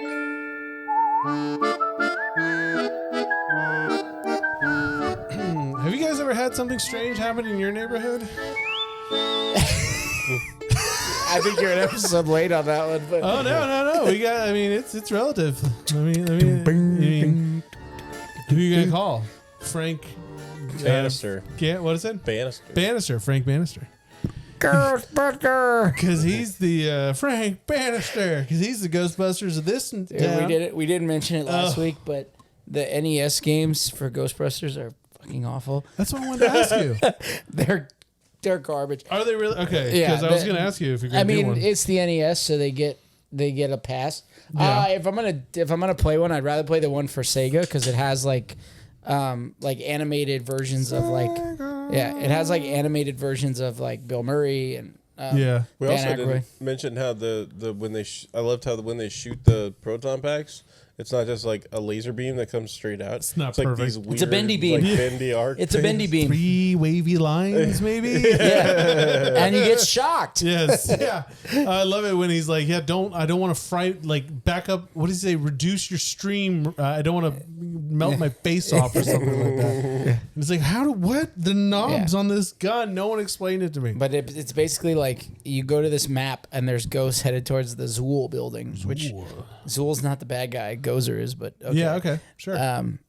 Have you guys ever had something strange happen in your neighborhood? I think you're an episode late on that one. But Oh no. We got. I mean, it's relative. I mean, who are you gonna call? Frank Bannister. What is it? Bannister. Bannister. Frank Bannister. Ghostbuster. Because he's the Frank Bannister. Because he's the Ghostbusters of this town. We didn't mention it last week, but the NES games for Ghostbusters are fucking awful. That's what I wanted to ask you. They're garbage. Are they really? Okay. Yeah, Because I was going to ask you if you're I going to do mean, one. it's the NES, so they get a pass. Yeah. If I'm gonna play one, I'd rather play the one for Sega because it has like animated versions of it has like animated versions of like Bill Murray and Yeah. We Dan also Aykroyd. didn't mention how I loved how when they shoot the proton packs, it's not just like a laser beam that comes straight out. It's not like perfect. these weird, It's a bendy beam. like bendy arc. It's a bendy beam. 3 wavy lines, maybe? Yeah, and you get shocked. Yes. Yeah. I love it when he's like, I don't want to back up. What does he say? Reduce your stream. I don't want to melt my face off or something like that. And it's like, what? The knobs on this gun. No one explained it to me. But it's basically like you go to this map and there's ghosts headed towards the Zool building, which Zool's not the bad guy. Gozer is, but okay. Yeah, okay. Sure.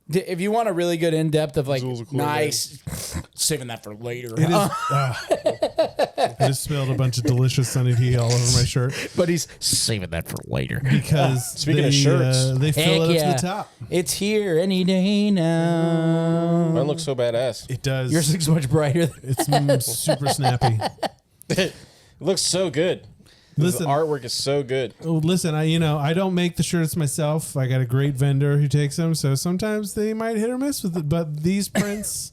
If you want a really good in-depth of like Zool's a cool nice, saving that for later. It is. I just spilled a bunch of delicious Sunny D all over my shirt But he's saving that for later. because Speaking of shirts. they fill Heck it up to the top. It's here any day now. Mine looks so badass. It does. Yours looks much brighter. It's super snappy. It looks so good. Listen, The artwork is so good. listen. I don't make the shirts myself. I got a great vendor who takes them, so sometimes they might hit or miss with it. But these prints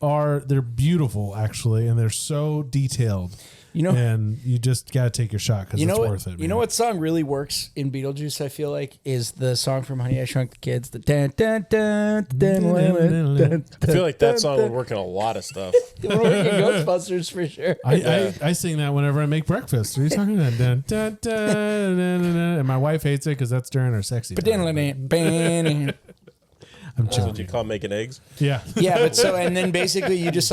they're beautiful actually, and they're so detailed. And you just gotta take your shot because it's worth it. You know what song really works in Beetlejuice? I feel like is the song from Honey I Shrunk the Kids. The dun, dun, dun, dun, dun, I feel like that song would work in a lot of stuff. Ghostbusters for sure. I sing that whenever I make breakfast. What are you talking about? Dun, dun, dun, dun, dun, dun. And my wife hates it because that's during her sexy time. I'm That's joking. what you call making eggs. Yeah. Yeah, but and then basically you just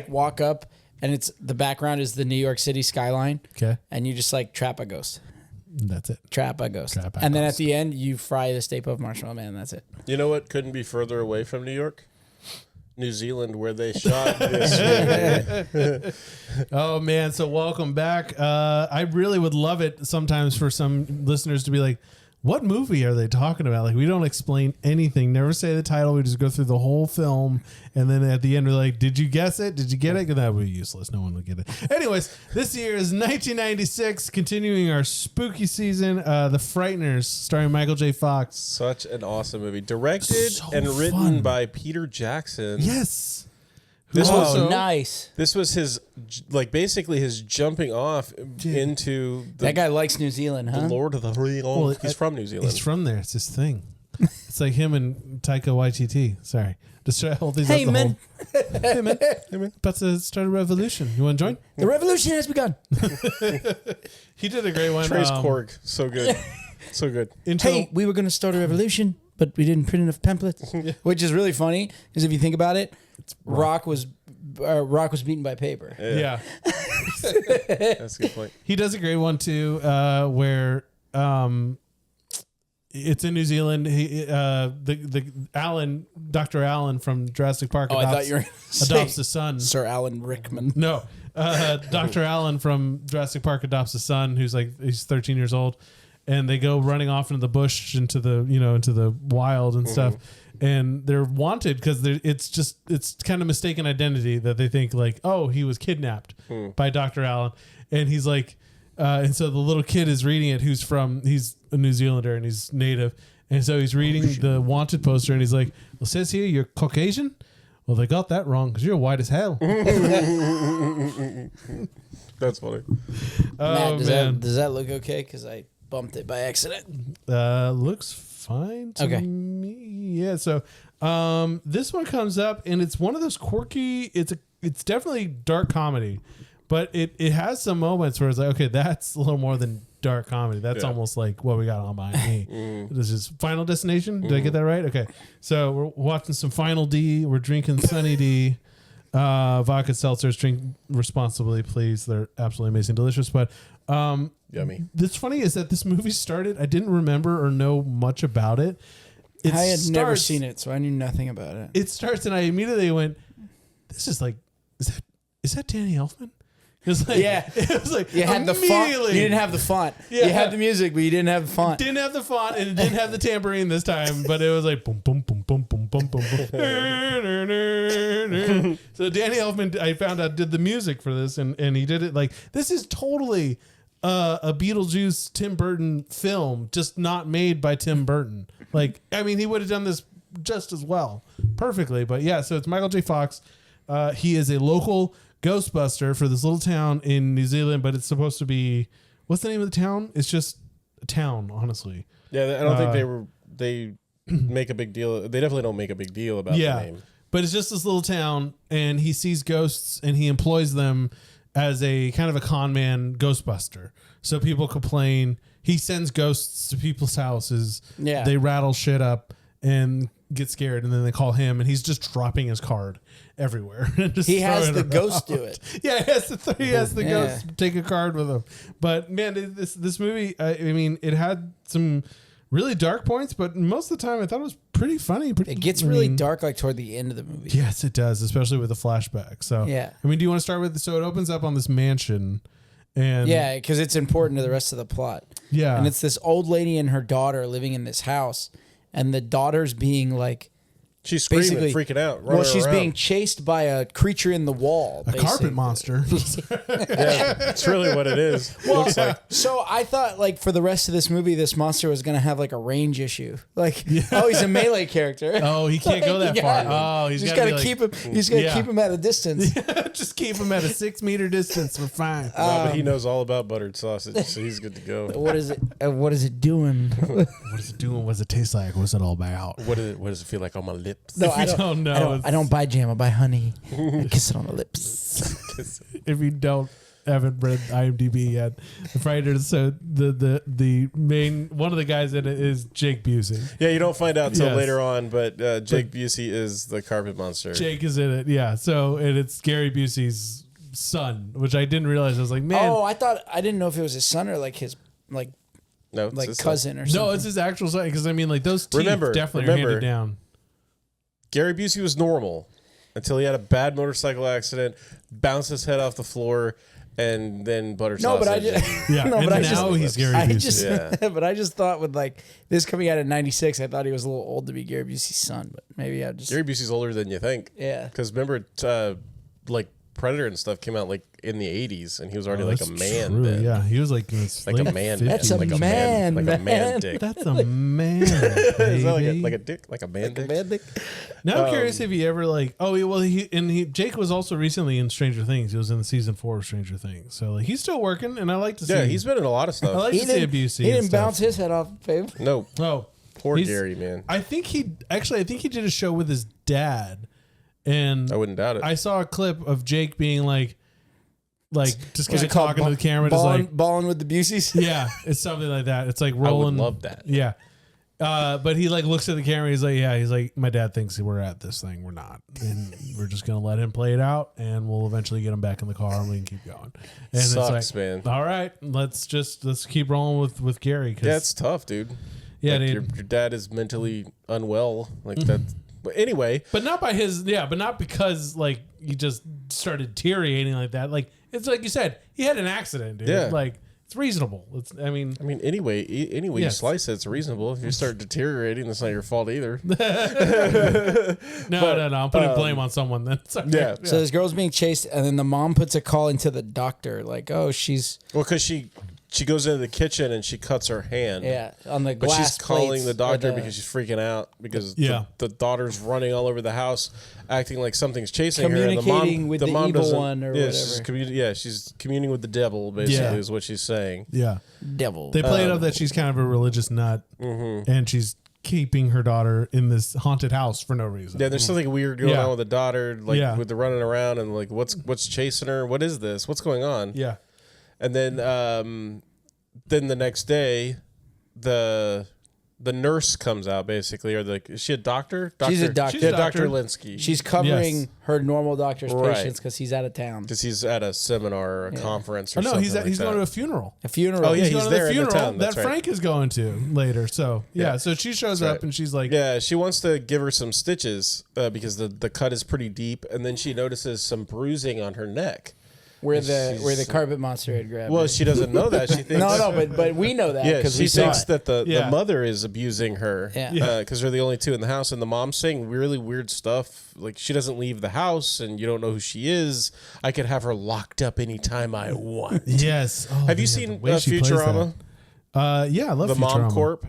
walk up and it's the background is the New York City skyline. Okay. And you just like trap a ghost. That's it. Trap a ghost. Trap a and then ghost. at the end you fry the Stay Puft Marshmallow Man. That's it. You know what couldn't be further away from New York? New Zealand, where they shot this movie. Oh man, so welcome back. I really would love it sometimes for some listeners to be like, what movie are they talking about? Like, we don't explain anything, never say the title. We just go through the whole film. And then at the end, we're like, did you guess it? Did you get it? Because that would be useless. No one would get it. Anyways, this year is 1996, continuing our spooky season, The Frighteners, starring Michael J. Fox. Such an awesome movie. Directed So and written fun. by Peter Jackson. Yes. This Who was also- Nice. This was his, basically his jumping off into the That guy likes New Zealand, huh? Lord of the Rings. Well, He's from New Zealand. He's from there. It's his thing. It's like him and Taika Waititi. Sorry. Just try to hold these Hey, up the man. Hey, man. Hey, man. About to start a revolution. You want to join? The revolution has begun. He did a great one. Trace Korg. So good. So good. Hey, we were going to start a revolution, but we didn't print enough pamphlets, which is really funny because if you think about it, Rock was beaten by paper. Yeah. That's a good point. He does a great one too, where it's in New Zealand. He Dr. Allen from Jurassic Park Oh, I thought you were adopts a son. Sir Alan Rickman. No, Dr. Allen from Jurassic Park adopts a son who's he's 13 years old, and they go running off into the bush, into the wild and stuff. And they're wanted because it's kind of mistaken identity that they think like, oh, he was kidnapped by Dr. Allen. And he's like, and so the little kid is reading it he's a New Zealander and he's native. And so he's reading the wanted poster and he's like, well, it says here you're Caucasian. Well, they got that wrong because you're white as hell. That's funny. Matt, does that look okay? Because I bumped it by accident. Looks fine to Okay. me. Yeah. So this one comes up and it's one of those quirky. It's definitely dark comedy, but it has some moments where it's like, okay, that's a little more than dark comedy. That's almost like what we got on behind me. This is Final Destination. Did I get that right? Okay. So we're watching some Final D. We're drinking Sunny D. Vodka seltzers. Drink responsibly, please. They're absolutely amazing, delicious. But yummy. What's funny is that this movie started. I didn't remember or know much about it. I had never seen it, so I knew nothing about it. It starts, and I immediately went, "This is like, is that Danny Elfman?" It's like, it was like you had the font. You didn't have the font. Yeah. You had the music, but you didn't have the font. Didn't have the font, and it didn't have the tambourine this time, but it was like boom, boom, boom, boom, boom, boom, boom, boom. So Danny Elfman, I found out, did the music for this, and he did it like this is totally a Beetlejuice Tim Burton film, just not made by Tim Burton. Like, I mean, he would have done this just as well, perfectly. But yeah, so it's Michael J. Fox. He is a local Ghostbuster for this little town in New Zealand, but it's supposed to be, what's the name of the town? It's just a town, honestly. Yeah, I don't think they make a big deal. They definitely don't make a big deal about the name. But it's just this little town, and he sees ghosts, and he employs them as a kind of a con man Ghostbuster. So people complain. He sends ghosts to people's houses. Yeah. They rattle shit up and get scared, and then they call him, and he's just dropping his card everywhere. He has the ghost do it. Yeah, he has the ghost take a card with him. But man, this movie, I mean, it had some really dark points, but most of the time I thought it was pretty funny. It gets really dark like toward the end of the movie. Yes, it does, especially with the flashback. So yeah, I mean, do you want to start with? So it opens up on this mansion. And yeah, because it's important to the rest of the plot. Yeah. And it's this old lady and her daughter living in this house, and the daughter's being like, she's screaming, freaking out. Well, she's being chased by a creature in the wall. A carpet monster. Yeah, that's really what it is. Well, looks like. So I thought, like, for the rest of this movie, this monster was going to have, like, a range issue. Like, oh, he's a melee character. Oh, he can't go that far. Oh, he's got to keep him. He's got to keep him at a distance. Yeah, just keep him at a 6-meter distance. We're fine. No, but he knows all about buttered sausage, so he's good to go. What is it? What is it doing? What is it doing? What does it taste like? What's it all about? What does it feel like on my lips? No, I don't know. I don't buy jam. I buy honey. Kiss it on the lips. If you haven't read IMDb yet, the Frighteners. So the main one of the guys in it is Jake Busey. Yeah, you don't find out till later on, but Jake Busey is the carpet monster. Jake is in it. Yeah. So and it's Gary Busey's son, which I didn't realize. I was like, man. Oh, I didn't know if it was his son or like his no, like cousin or something. No, it's his actual son. Because I mean, like those teeth definitely are handed down. Gary Busey was normal until he had a bad motorcycle accident, bounced his head off the floor, and then butter sausage. But I just he's Gary Busey. But I just thought with like this coming out in '96, I thought he was a little old to be Gary Busey's son. But maybe I just Gary Busey's older than you think. Yeah, because remember, like Predator and stuff came out like in the '80s, and he was already like a man. Then. Yeah, he was like in his like a man. 50s. That's a like man, like a man dick. That's a man. Is that like a dick, like a man dick? A man dick. Now I'm curious if he ever like. Oh, Jake was also recently in Stranger Things. He was in the season 4 of Stranger Things, so like he's still working, and I like to see. Yeah, he's been in a lot of stuff. I like to see Busey. He didn't bounce his head off the pavement. No. Oh, poor Gary, man. I think he did a show with his dad, and I wouldn't doubt it. I saw a clip of Jake being like just kind of talking to the camera, balling with the Buseys. Yeah, it's something like that. It's like rolling. I would love that. Yeah. But he like looks at the camera. He's like, my dad thinks we're at this thing. We're not, and we're just gonna let him play it out, and we'll eventually get him back in the car, and we can keep going. And Sucks, it's like, man. All right, let's keep rolling with Gary. Yeah, it's tough, dude. Yeah, like your dad is mentally unwell, like that. But anyway, but not because like you just started deteriorating like that. Like it's like you said, he had an accident, dude. Yeah, like. It's reasonable. I mean, anyway, you slice it, it's reasonable. If you start deteriorating, that's not your fault either. No. I'm putting blame on someone then. Yeah. So this girl's being chased, and then the mom puts a call into the doctor, like, because she goes into the kitchen and she cuts her hand. Yeah, on the glass. But she's calling the doctor because she's freaking out because the daughter's running all over the house, acting like something's chasing her. And communicating with the evil one or whatever. She's communing with the devil, basically, is what she's saying. Yeah. Devil. They play it up that she's kind of a religious nut, and she's keeping her daughter in this haunted house for no reason. Yeah, there's something weird going on with the daughter, like with the running around and like what's chasing her? What is this? What's going on? Yeah. And then then the next day, the nurse comes out basically, or is she a doctor? She's a doctor. She's a Yeah, Dr. doctor. Linsky. She's covering Yes. her normal doctor's Right. patients because he's out of town. Because he's at a seminar or a conference or Oh no, something he's like he's that. going to a funeral. A funeral. Oh, yeah, He's he's going to there the in the funeral town. that That's right. Frank is going to later. So yeah, so she shows up right. and she's like, Yeah, she wants to give her some stitches because the cut is pretty deep, and then she notices some bruising on her neck. where the carpet monster had grabbed. Well, her. she doesn't know that. She thinks but we know that yeah, because she we saw thinks it. that the Yeah. mother is abusing her Yeah. because they're the only two in the house, and the mom's saying really weird stuff. Like she doesn't leave the house, and you don't know who she is. I could have her locked up anytime I want. yes. Oh, Have you man, seen the way she plays Futurama? that. Yeah, I love The Mom Futurama. Corp?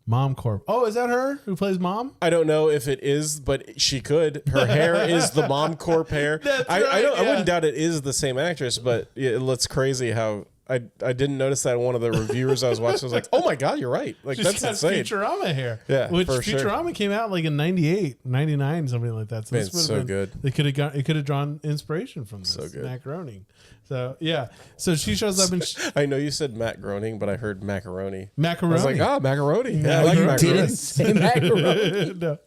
Mom Corp. Oh, is that her who plays Mom? I don't know if it is, but she could. Her hair is the Mom Corp hair. That's I right, don't. I yeah. wouldn't doubt it is the same actress, but it looks crazy how I didn't notice that in one of the reviewers I was watching. I was like, oh my god, you're right. Like She's that's got insane. Futurama hair. Yeah, which for sure. Futurama came out like in 98, 99, something like that. So Man, this would have so been, good. They could have got. It could have drawn inspiration from this. So good. Macaroni. So yeah. So she shows up and I know you said Matt Groening, but I heard macaroni. macaroni. I was like, macaroni. Yeah, I like Macaroni. macaroni. Didn't say macaroni. no,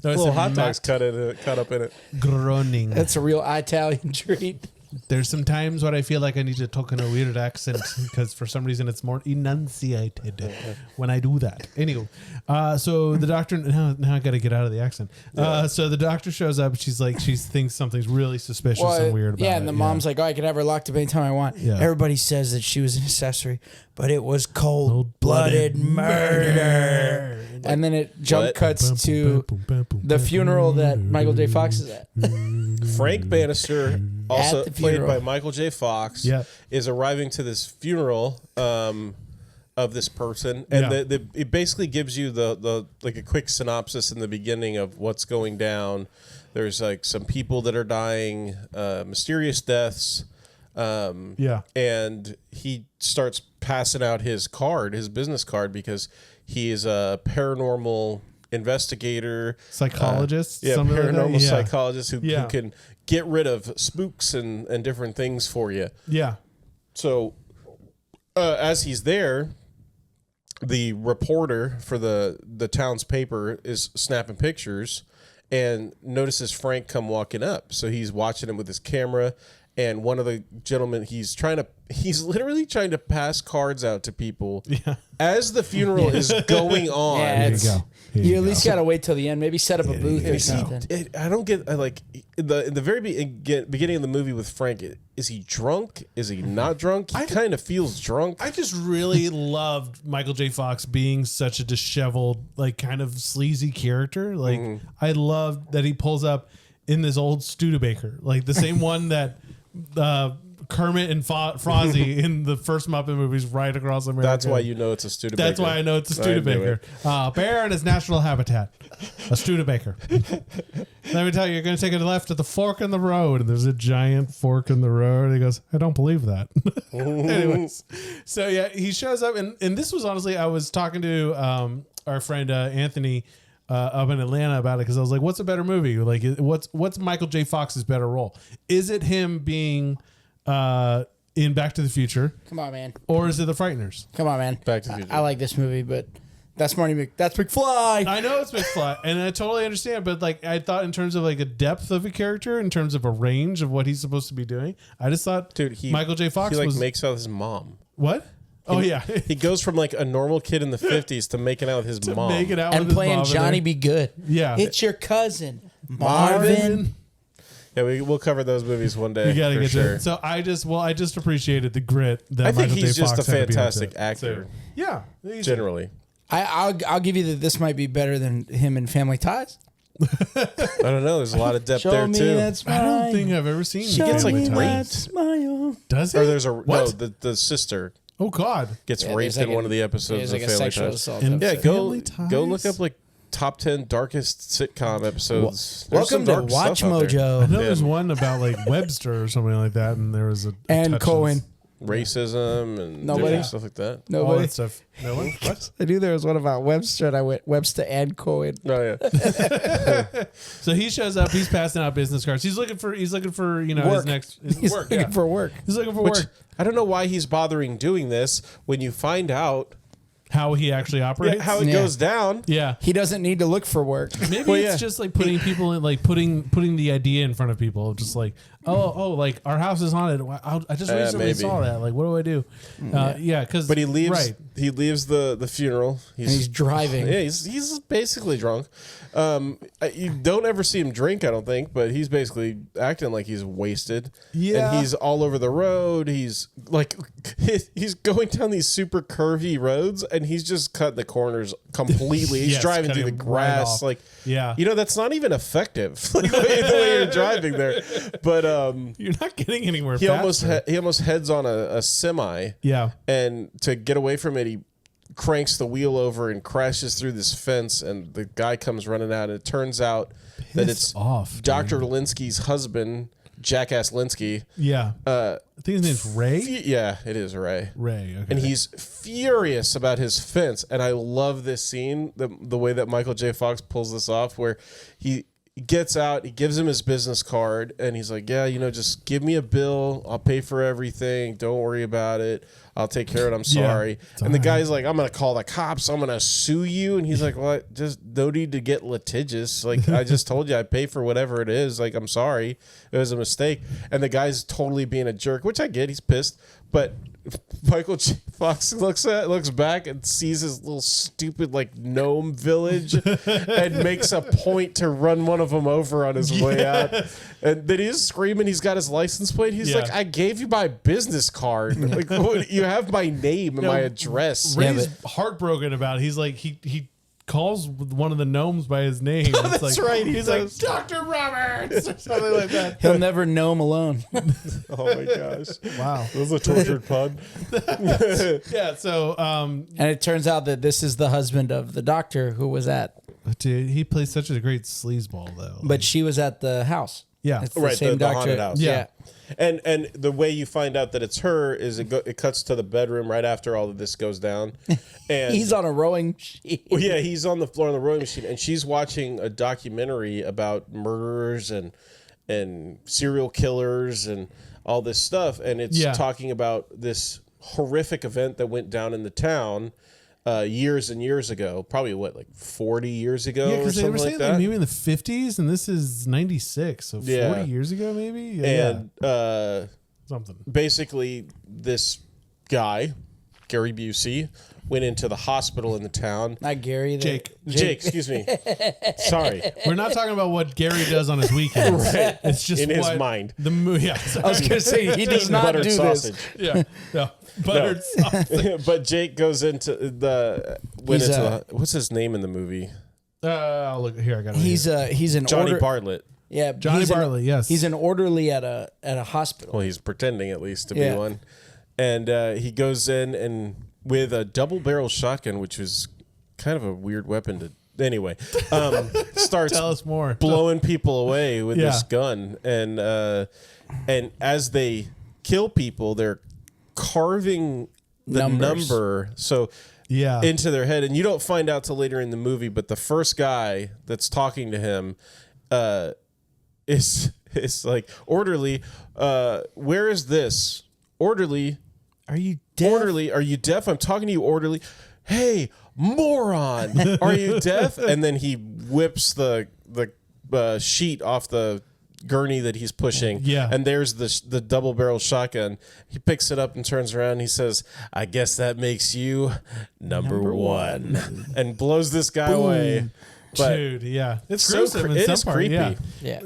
I Little said hot dogs cut up in it. Macaroni. That's a real Italian treat. There's some times where I feel like I need to talk in a weird accent because for some reason it's more enunciated when I do that. Anyway, so the doctor, now I got to get out of the accent. So the doctor shows up. She's like, she thinks something's really suspicious and weird about it. Yeah, and the mom's like, oh, I can have her locked up anytime I want. Yeah. Everybody says that she was an accessory, but it was cold-blooded murder. And then it jump cuts to the funeral that Michael J. Fox is at. Frank Bannister, also the played funeral. by Michael J. Fox, Yeah. is arriving to this funeral of this person, and Yeah. it basically gives you the like a quick synopsis in the beginning of what's going down. There's like some people that are dying, mysterious deaths. Yeah. And he starts passing out his business card, because he is a paranormal investigator, Psychologist, paranormal something like that? Yeah. psychologist who Yeah. can get rid of spooks and different things for you. Yeah. So as he's there, the reporter for the town's paper is snapping pictures and notices Frank come walking up. So he's watching him with his camera, and one of the gentlemen, he's literally trying to pass cards out to people as the funeral is going on. Yeah, Here you it's, go. Here you you at least go. got to wait till the end. Maybe set up a booth or Is he- something. I don't get like in the very beginning of the movie with Frank. Is he drunk? Is he not drunk? He kind of feels drunk. I just really loved Michael J. Fox being such a disheveled, like kind of sleazy character. Like I loved that he pulls up in this old Studebaker, like the same one that Kermit and Frozzie in the first Muppet movies right across America. That's why you know it's a Studebaker. That's why I know it's a I knew Studebaker. Bear in his natural habitat. A Studebaker. Let me tell you, you're going to take a left at the fork in the road. And there's a giant fork in the road. And he goes, I don't believe that. Anyways. So, yeah, he shows up. And this was honestly, I was talking to our friend Anthony up in Atlanta about it, because I was like, what's a better movie? Like, what's Michael J. Fox's better role? Is it him being in Back to the Future, Come on, man. or is it the Frighteners? Come on, man. Back to the Future. I like this movie, but that's that's McFly. I know it's McFly, and I totally understand, but like I thought in terms of like a depth of a character, in terms of a range of what he's supposed to be doing, I just thought, Dude, Michael J. Fox he like was makes out with his mom. what? Oh yeah, He goes from like a normal kid in the 50s to making out with his mom. make it out And with his playing mom in Johnny there. Be Good. Yeah. It's your cousin, Marvin. Yeah, we'll cover those movies one day. You gotta for get sure. to it. So I just appreciated the grit that I think Michael he's J. just Fox a had to be able fantastic to- actor. So, yeah, he's- Generally, I'll give you that this might be better than him in Family Ties. I don't know. There's a lot of depth Show there me too. that's I don't mine. think I've ever seen. Show gets, like, me raped. that's my own. Does he? Or there's What? the sister Oh God. gets Yeah, raped there's like in one of the There's episodes like of a Family sexual Ties. assault. And- Yeah, Family go look Ties? up like top 10 darkest sitcom episodes. There's Welcome some to dark Watch stuff out there. I Mojo know Yeah. there's one about like Webster or something like that, and there was a and touch Cohen. racism and Nobody? different stuff like that. All Nobody. that stuff. No one. What? I knew there was one about Webster, and I went Webster and Cohen. Oh yeah. So he shows up. He's passing out business cards. He's looking for his Work. next He's work. looking for work. He's looking for Which work. I don't know why he's bothering doing this when you find out How he actually operates. how it Yeah. goes down. Yeah. He doesn't need to look for work. Maybe Well, it's yeah. just like putting people in, like putting the idea in front of people, just like, like our house is haunted. I just recently maybe. saw that. Like, what do I do? Yeah, because But he leaves. Right. He leaves the funeral. And he's driving. Yeah, he's basically drunk. You don't ever see him drink, I don't think, but he's basically acting like he's wasted. Yeah. And he's all over the road. He's like, he's going down these super curvy roads, and he's just cutting the corners completely. He's Yes, driving through the cutting right grass, off. like, Yeah. that's not even effective. Like the way you're driving there. But you're not getting anywhere. he faster. almost heads on a semi. Yeah. And to get away from it, he cranks the wheel over and crashes through this fence, and the guy comes running out, and it turns out that Pissed it's off, dude. Dr. Linsky's husband, Jackass Linsky. Yeah. I think his name's Ray. Yeah, it is Ray. Ray. Okay. And he's furious about his fence, and I love this scene, the way that Michael J. Fox pulls this off, where he gets out, he gives him his business card, and he's like, yeah, just give me a bill, I'll pay for everything, don't worry about it, I'll take care of it, I'm sorry. And the guy's like, I'm gonna call the cops, I'm gonna sue you. And he's like, well, just no need to get litigious, like I just told you I pay for whatever it is, like I'm sorry, it was a mistake. And the guy's totally being a jerk, which I get, he's pissed, but Michael J. Fox looks back and sees his little stupid like gnome village and makes a point to run one of them over on his way out. And then he's screaming. He's got his license plate. He's like, "I gave you my business card. Like, you have my name and my address." Ray's heartbroken about it. He's like, he calls one of the gnomes by his name. It's That's like, right, he He's like, does. Dr. Roberts, or something like that. He'll never gnome alone. Oh my gosh! Wow. This is a tortured pun. Yeah. So, And it turns out that this is the husband of the doctor who was at, dude, he plays such a great sleazeball though. but she was at the house. Yeah. It's the Right, same the doctor. haunted house. Yeah. And the way you find out that it's her is it cuts to the bedroom right after all of this goes down, and He's on a rowing machine. well, yeah, he's on the floor on the rowing machine, and she's watching a documentary about murderers and serial killers and all this stuff, and it's talking about this horrific event that went down in the town years and years ago, probably like 40 years ago, Yeah, or because they were something saying like that. maybe in the 50s, and this is 96, so 40 years ago, maybe. Yeah, And something. basically, this guy, Gary Busey, went into the hospital in the town. Not Gary. Jake. Jake, excuse me. Sorry. We're not talking about what Gary does on his weekends. Right. It's just In his what mind. The movie. Yeah, I was going to say, he does not Buttered do sausage. yeah, no, buttered sausage. But Jake goes into what's his name in the movie? Look here. I got it. this. He's an Johnny order- Bartlett. Yeah, Johnny he's Bartlett. Yes, He's an orderly at a hospital. Well, he's pretending at least to be Yeah. one. And he goes in and with a double barrel shotgun, which was kind of a weird weapon to. Anyway, starts Tell us more. blowing people away with Yeah. this gun, and as they kill people, they're carving the Numbers. number so Yeah. into their head, and you don't find out till later in the movie. But the first guy that's talking to him is like, orderly, where is this? Orderly, Are you deaf? orderly, are you deaf? I'm talking to you, orderly. Hey, moron, are you deaf? And then he whips the sheet off the gurney that he's pushing. Yeah. And there's the double barrel shotgun. He picks it up and turns around. And he says, "I guess that makes you number one," and blows this guy away. But Dude, yeah, it's so gruesome in it some is part, creepy. Yeah. Yeah.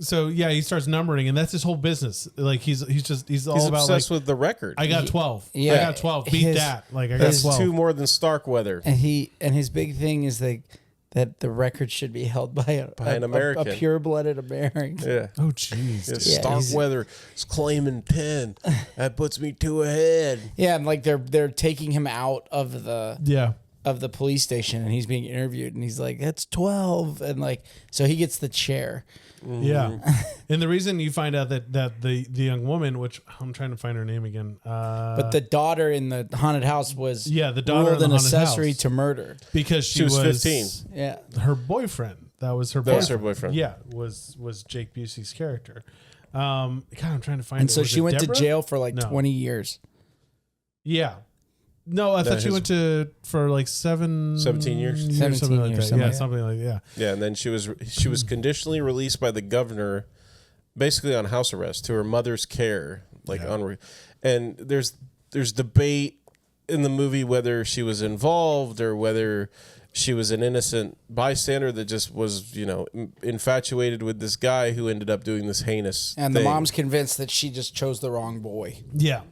So yeah, he starts numbering, and that's his whole business. Like he's all he's about like, obsessed with the record. I got 12. Yeah. I got 12. Beat His- that. Like I got That's 12. two more than Starkweather. And his big thing is that the record should be held by an American. a pure-blooded American. Yeah. Oh jeez. dude. Yeah, Starkweather is claiming 10. That puts me 2 ahead. Yeah, and like they're taking him out of the Yeah. of the police station, and he's being interviewed, and he's like, "That's 12," and like, so he gets the chair. Yeah, and the reason you find out that the young woman, which I'm trying to find her name again, But the daughter in the haunted house was the daughter ruled in the an haunted accessory house to murder. because she was 15. Yeah, her boyfriend. That was her. That was her boyfriend. Yeah, was Jake Busey's character. God, I'm trying to find. and it. so Was she it went Deborah? to jail for like No. 20 years. Yeah. No, I thought she went to for like 17 years? something 17 like years, that. something Yeah, like that. something like that. Yeah, and then she was conditionally released by the governor, basically on house arrest to her mother's care. And there's debate in the movie whether she was involved or whether she was an innocent bystander that just was, infatuated with this guy who ended up doing this heinous And thing. the mom's convinced that she just chose the wrong boy. Yeah.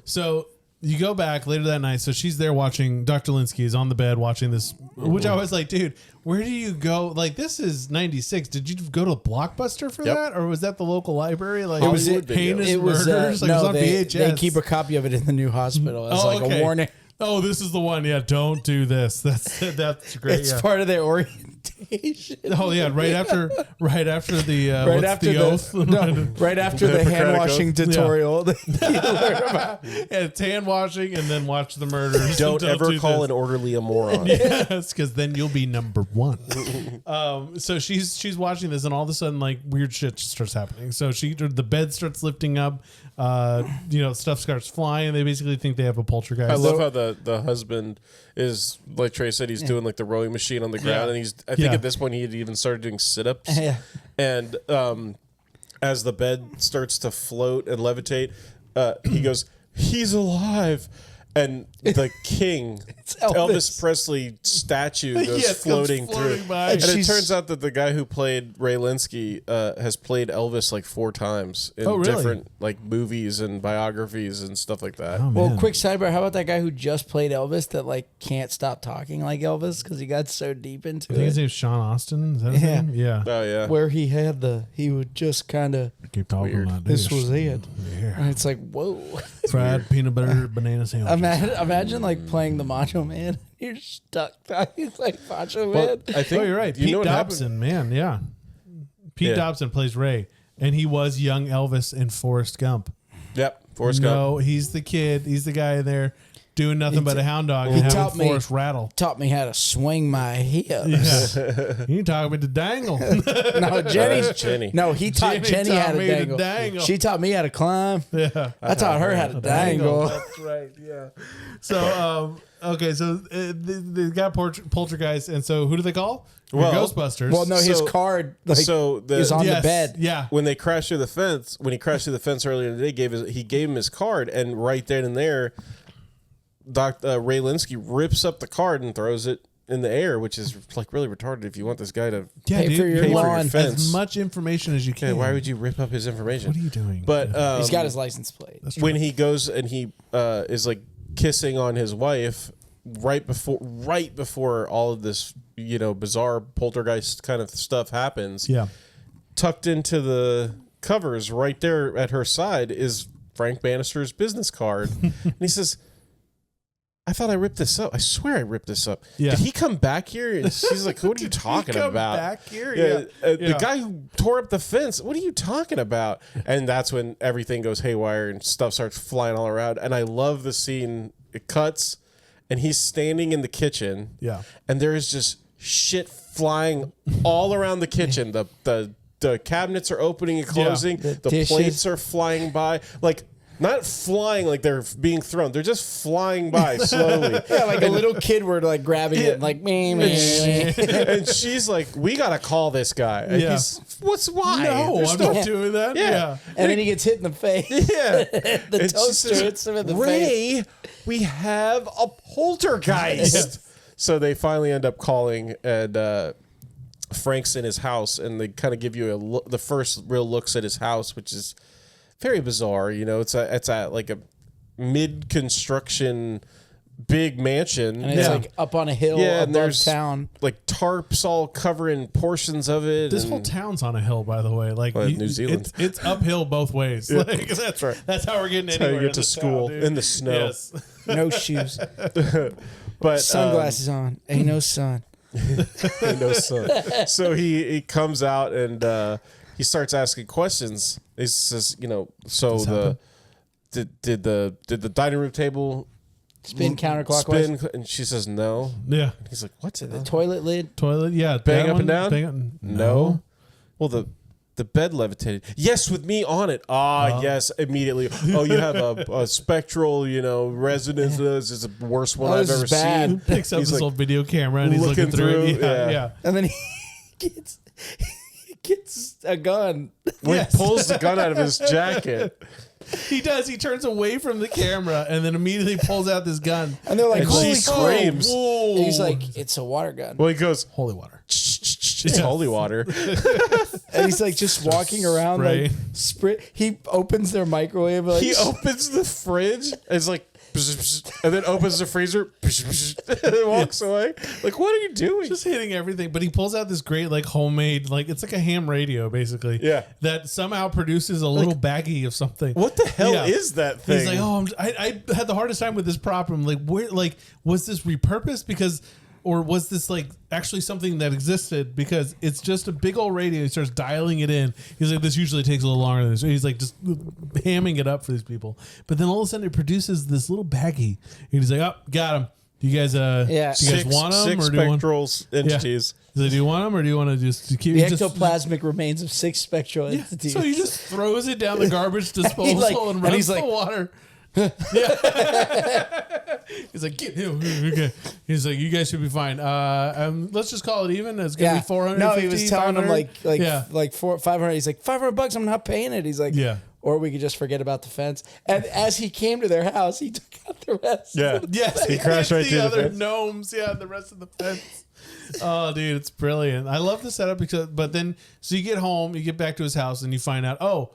So you go back later that night. So she's there watching. Dr. Linsky is on the bed watching this, which I was like, dude, where do you go? Like, this is 96. Did you go to Blockbuster for Yep. that? Or was that the local library? Like, Hollywood Video. heinous It was murders? Like, it was no, on they VHS. keep a copy of it in the new hospital as like a warning. Oh, this is the one. Yeah, don't do this. That's great. It's yeah. part of their orientation. Oh yeah, right after the Right what's after the oath? right after the hand Hippocratic washing oath. tutorial. Yeah, it's hand washing and then watch the murders. Don't ever do call this. an orderly a moron. Yes, because then you'll be number one. So she's watching this, and all of a sudden, like weird shit starts happening. So the bed starts lifting up. Stuff starts flying. They basically think they have a poltergeist. I love how the husband is, like Trey said, he's doing like the rowing machine on the ground, and I think at this point he had even started doing sit-ups. Yeah. And as the bed starts to float and levitate, he goes, "He's alive." And the king, Elvis Presley statue goes Yes, floating comes through. floating by. And it She's- turns out that the guy who played Ray Linsky has played Elvis like 4 times in Oh, really? different like movies and biographies and stuff like that. Oh, Well, man. quick sidebar. How about that guy who just played Elvis that like can't stop talking like Elvis because he got so deep into I think his it? name's Sean Austin. Is that his Yeah. name? Yeah. Oh yeah. Where he would just kind of, Keep talking Weird. like this was it. Yeah. And it's like, whoa. Fried peanut butter banana sandwich. Imagine like playing the Macho Man. You're stuck talking like Macho Well, Man. I think Oh, you're right. You Pete know what Dobson, man, yeah. Pete Yeah. Dobson plays Ray, and he was young Elvis in Forrest Gump. Yep. Forrest Gump. No, he's the kid. He's the guy there doing nothing but a hound dog and he having taught me- Forrest rattle. Taught me how to swing my hips. Yeah. You talking me to dangle. No, Jenny's Jenny. No, he taught Jenny taught how to me to dangle. dangle. She taught me how to climb. Yeah. I taught her how to dangle. That's right. Yeah. So, okay. So they got poltergeist, and so who do they call? Well- Ghostbusters. Well, no, his So- card so the- is on Yes, the bed. Yeah. When they crashed through the fence, when he crashed through the fence earlier in the day, he gave him his card, and right then and there, Ray Linsky rips up the card and throws it in the air, which is like really retarded. If you want this guy to Yeah, Pay dude, for your you want lawn. fence. as much information as you can. okay, why would you rip up his information? What are you doing? But He's got his license plate. That's when he goes and he is like kissing on his wife right before all of this bizarre poltergeist kind of stuff happens, yeah. tucked into the covers right there at her side is Frank Bannister's business card. And he says, "I thought I ripped this up. I swear I ripped this up. Yeah. Did he come back here?" And she's like, "What are you talking come about?" back here? Yeah, Yeah. the guy who tore up the fence. What are you talking about? And that's when everything goes haywire and stuff starts flying all around. And I love the scene. It cuts, and he's standing in the kitchen. Yeah. And there is just shit flying all around the kitchen. The cabinets are opening and closing. The The dishes. plates are flying by. Like, not flying like they're being thrown. They're just flying by slowly. Yeah, like a little kid were like grabbing it, and like me. And she's like, "We gotta call this guy." And Yeah. he's, why? No, There's I'm no- not doing that. Yeah. Yeah. And then he gets hit in the face. Yeah. The And she toaster says, hits him in the face. "Ray, we have a poltergeist." So they finally end up calling, and Frank's in his house, and they kind of give you the first real looks at his house, which is very bizarre. It's a like a mid-construction big mansion. And it's Yeah. like up on a hill Yeah, and above there's town. like tarps all covering portions of it. This and- whole town's on a hill, by the way. Like Well, New Zealand. it's uphill both ways. Like, that's right. That's how we're getting That's how you anywhere get to in this school town, dude. in the snow. Yes. No shoes. But Sunglasses on. Ain't no sun. Ain't no sun. So he comes out and he starts asking questions. He says, so did the dining room table Spin counterclockwise. spin? And she says no. Yeah. He's like, what's it? The toilet lid. Toilet. Yeah. Bang that up and one, down? No. Well, the bed levitated. Yes, with me on it. Yes, immediately. Oh, you have a spectral, resonance. It's the worst one I've this is ever bad. seen. Picks up He's this like, old video camera and he's looking through it. Yeah. And then he gets a gun. He pulls the gun out of his jacket. He does. He turns away from the camera and then immediately pulls out this gun. And they're like, And holy she crap. screams. Whoa. He's like, it's a water gun. Well, he goes, Holy water. it's holy water. And he's like just walking around spray. like he opens their microwave. Like, He opens the fridge and it's like, and then opens the freezer and then walks away. Like, what are you doing? Just hitting everything. But he pulls out this great, like, homemade, like, it's like a ham radio, basically. Yeah. That somehow produces a little baggie of something. What the hell Yeah. is that thing? He's like, oh, I had the hardest time with this prop. I'm like, where, like, was this repurposed? Because, or was this like actually something that existed? Because it's just a big old radio. He starts dialing it in. He's like, this usually takes a little longer than this. So he's like just hamming it up for these people. But then all of a sudden it produces this little baggie. And he's like, oh, got him. You guys, do you guys want them? Six or do you want? spectral entities. He's like, do you want them or do you want to just keep the just, ectoplasmic remains of 6 spectral entities. So he just throws it down the garbage disposal and and runs he's the like- water. He's like, get him. Okay. He's like, you guys should be fine. Let's just call it even. It's gonna be 400. No, he was telling him like Yeah. like 500. He's like $500. I'm not paying it. He's like, Yeah. Or we could just forget about the fence. And as he came to their house, he took out the rest. Yeah. Yes, He crashed right the through the other fence. gnomes. Yeah, the rest of the fence. Oh, dude, it's brilliant. I love the setup because, but then, so you get home, you get back to his house, and you find out, oh,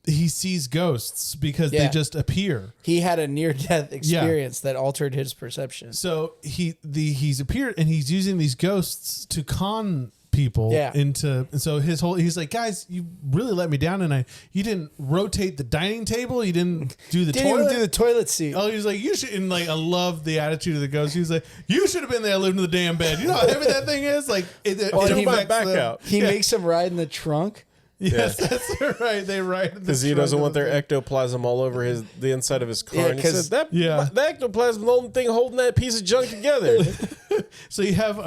he sees ghosts because they just appear. He had a near-death experience that altered his perception. So he's appeared and he's using these ghosts to con people into, and so he's like, guys, you really let me down tonight. You didn't rotate the dining table. You didn't do the Didn't toilet. even do the toilet seat. Oh, he's like, you should, and like, I love the attitude of the ghost. He's like, you should have been there living in the damn bed. You know how heavy that thing is? Like, it he affects back the- out. He makes him ride in the trunk. Yes, that's right. They ride Because he doesn't want their ectoplasm all over the inside of his car. Yeah, and he said, the ectoplasm is the only thing holding that piece of junk together. So you have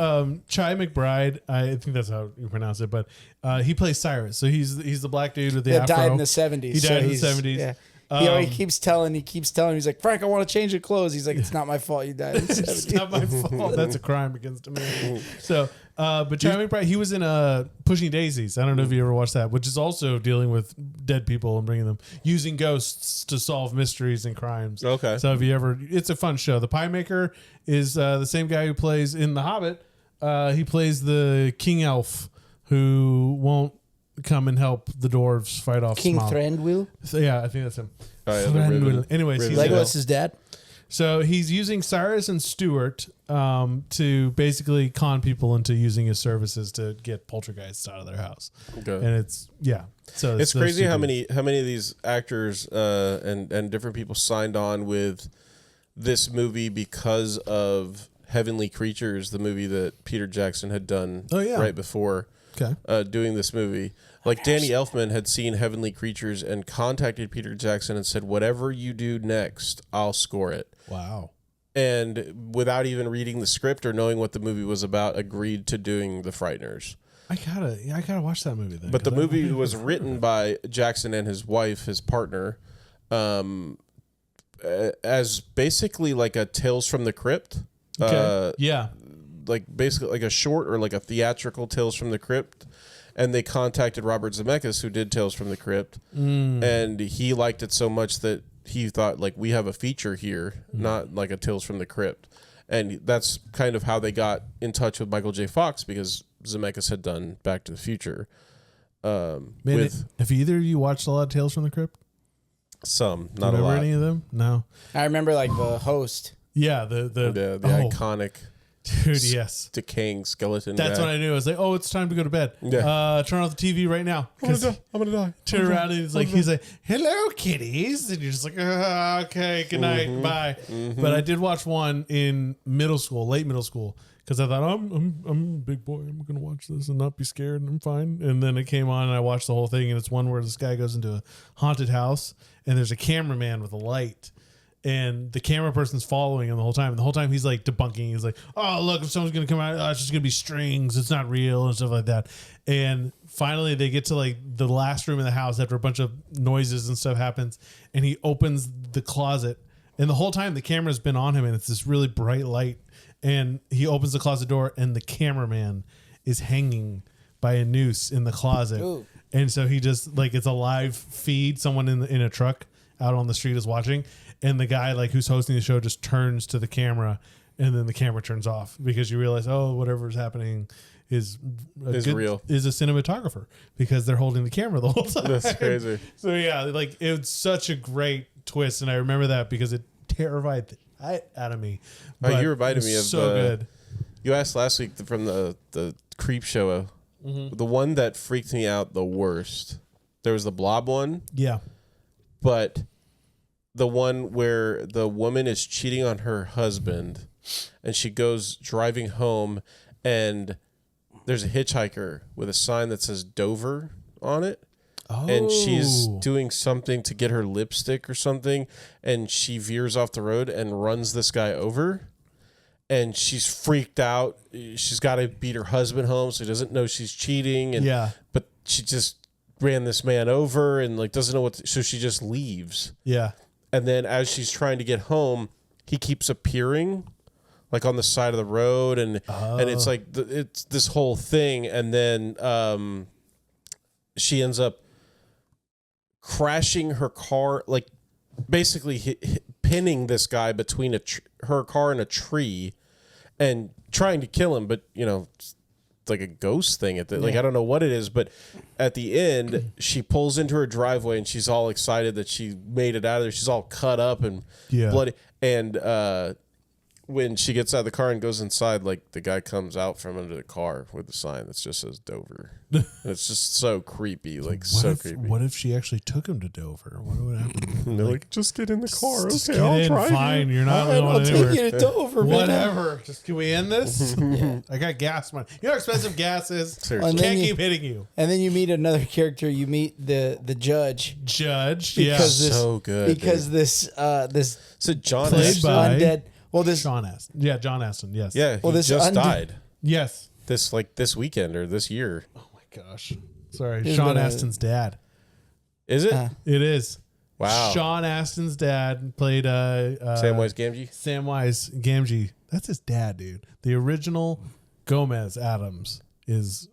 Chai McBride. I think that's how you pronounce it, but he plays Cyrus. So he's the black dude with the afro. Died in the 70s. He died in the 70s. Yeah. He keeps telling. He's like, Frank, I want to change your clothes. He's like, it's not my fault. You died in the 70s. It's not my fault. That's a crime against a man. So, but Chai McBride, he was in Pushing Daisies. I don't know if you ever watched that, which is also dealing with dead people and bringing them, using ghosts to solve mysteries and crimes. Okay. So if you ever, it's a fun show. The Pie Maker is the same guy who plays in The Hobbit. He plays the King Elf who won't come and help the dwarves fight off King Smaug. Thranduil. So, yeah, I think that's him. Oh, yeah, the Thranduil. ribbon. Anyways, he's Legolas' dad. so he's using Cyrus and Stewart to basically con people into using his services to get poltergeists out of their house. Okay. And it's so It's those crazy two how dudes. many of these actors and different people signed on with this movie because of Heavenly Creatures, the movie that Peter Jackson had done right before doing this movie. Like Danny Elfman had seen Heavenly Creatures and contacted Peter Jackson and said, whatever you do next, I'll score it. Wow. And without even reading the script or knowing what the movie was about, agreed to doing The Frighteners. I gotta watch that movie then. But the 'cause movie was written by Jackson and his wife, his partner, as basically like a Tales from the Crypt. Like basically like a short or like a theatrical Tales from the Crypt. And they contacted Robert Zemeckis, who did Tales from the Crypt. And he liked it so much that he thought, like, we have a feature here, not like a Tales from the Crypt. And that's kind of how they got in touch with Michael J. Fox, because Zemeckis had done Back to the Future. have either of you watched a lot of Tales from the Crypt? Some, not a Remember lot. any of them? No. I remember like the host. Yeah, the iconic. Dude, yes. decaying skeleton. That's guy. when I knew. I was like, oh, it's time to go to bed. Yeah. Turn off the TV right now. I'm gonna die. Turn around and he's like, hello, kitties. And you're just like, okay, good night, bye. But I did watch one in middle school, late middle school, because I thought, I'm a big boy. I'm going to watch this and not be scared and I'm fine. And then it came on and I watched the whole thing. And it's one where this guy goes into a haunted house and there's a cameraman with a light. And the camera person's following him the whole time. And the whole time he's like debunking. He's like, oh, look, if someone's going to come out, it's just going to be strings. It's not real and stuff like that. And finally they get to like the last room in the house after a bunch of noises and stuff happens. And he opens the closet. And the whole time the camera's been on him and it's this really bright light. And he opens the closet door and the cameraman is hanging by a noose in the closet. Ooh. And so he just like, it's a live feed. Someone in a truck out on the street is watching. And the guy like who's hosting the show just turns to the camera and then the camera turns off because you realize, oh, whatever's happening is real. Is a cinematographer because they're holding the camera the whole time. That's crazy. So yeah, like it's such a great twist. And I remember that because it terrified the shit out of me. You reminded me of so good. You asked last week from the Creep Show. The one that freaked me out the worst. There was the Blob one. Yeah. But the one where the woman is cheating on her husband and she goes driving home and there's a hitchhiker with a sign that says Dover on it. Oh. And she's doing something to get her lipstick or something. And she veers off the road and runs this guy over. And she's freaked out. She's got to beat her husband home. So he doesn't know she's cheating. And, yeah. But she just ran this man over and like doesn't know what. So she just leaves. Yeah. And then as she's trying to get home, he keeps appearing like on the side of the road. And it's like, it's this whole thing. And then she ends up crashing her car, like basically pinning this guy between her car and a tree and trying to kill him. But, you know, it's like a ghost thing at the, like, I don't know what it is, but at the end she pulls into her driveway and she's all excited that she made it out of there. She's all cut up and bloody. And when she gets out of the car and goes inside, like the guy comes out from under the car with the sign that just says Dover. And it's just so creepy, like creepy. What if she actually took him to Dover? What would happen? And they're like, just get in the car. Just okay, get I'll in, drive fine. you. You're not I'll going take anywhere. you to Dover. Whatever. Just can we end this? I got gas money. You know how expensive gas is? Seriously. Can't keep hitting you. And then you meet another character. You meet the judge. Judge. Because Yeah. So good. Because dude. this So John Played Aston. by- undead. Well, this John Aston. Yeah, John Aston. Yes. Yeah, he this just died Yes. this weekend or this year. Oh my gosh. Sorry. He's Sean been a- Aston's dad. Is it? It is. Wow. Sean Aston's dad played Samwise Gamgee. Samwise Gamgee. That's his dad, dude. The original Gomez Adams is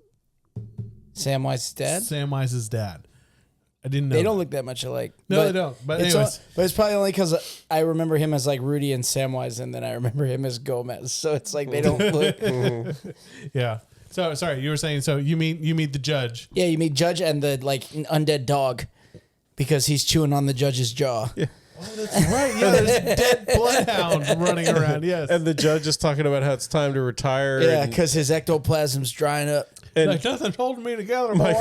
Samwise's dad. Samwise's dad. I didn't know. They don't look that much alike. No, they don't. But it's anyways. but it's probably only because I remember him as like Rudy and Samwise, and then I remember him as Gomez. So it's like they don't look. Yeah. So sorry, you were saying. So you meet the judge. Yeah, you meet Judge and the like undead dog, because he's chewing on the judge's jaw. Yeah. Oh, that's right. Yeah, there's a dead bloodhound running around. Yes. And the judge is talking about how it's time to retire. Yeah, and- because his ectoplasm's drying up. And like nothing's holding me together, boy.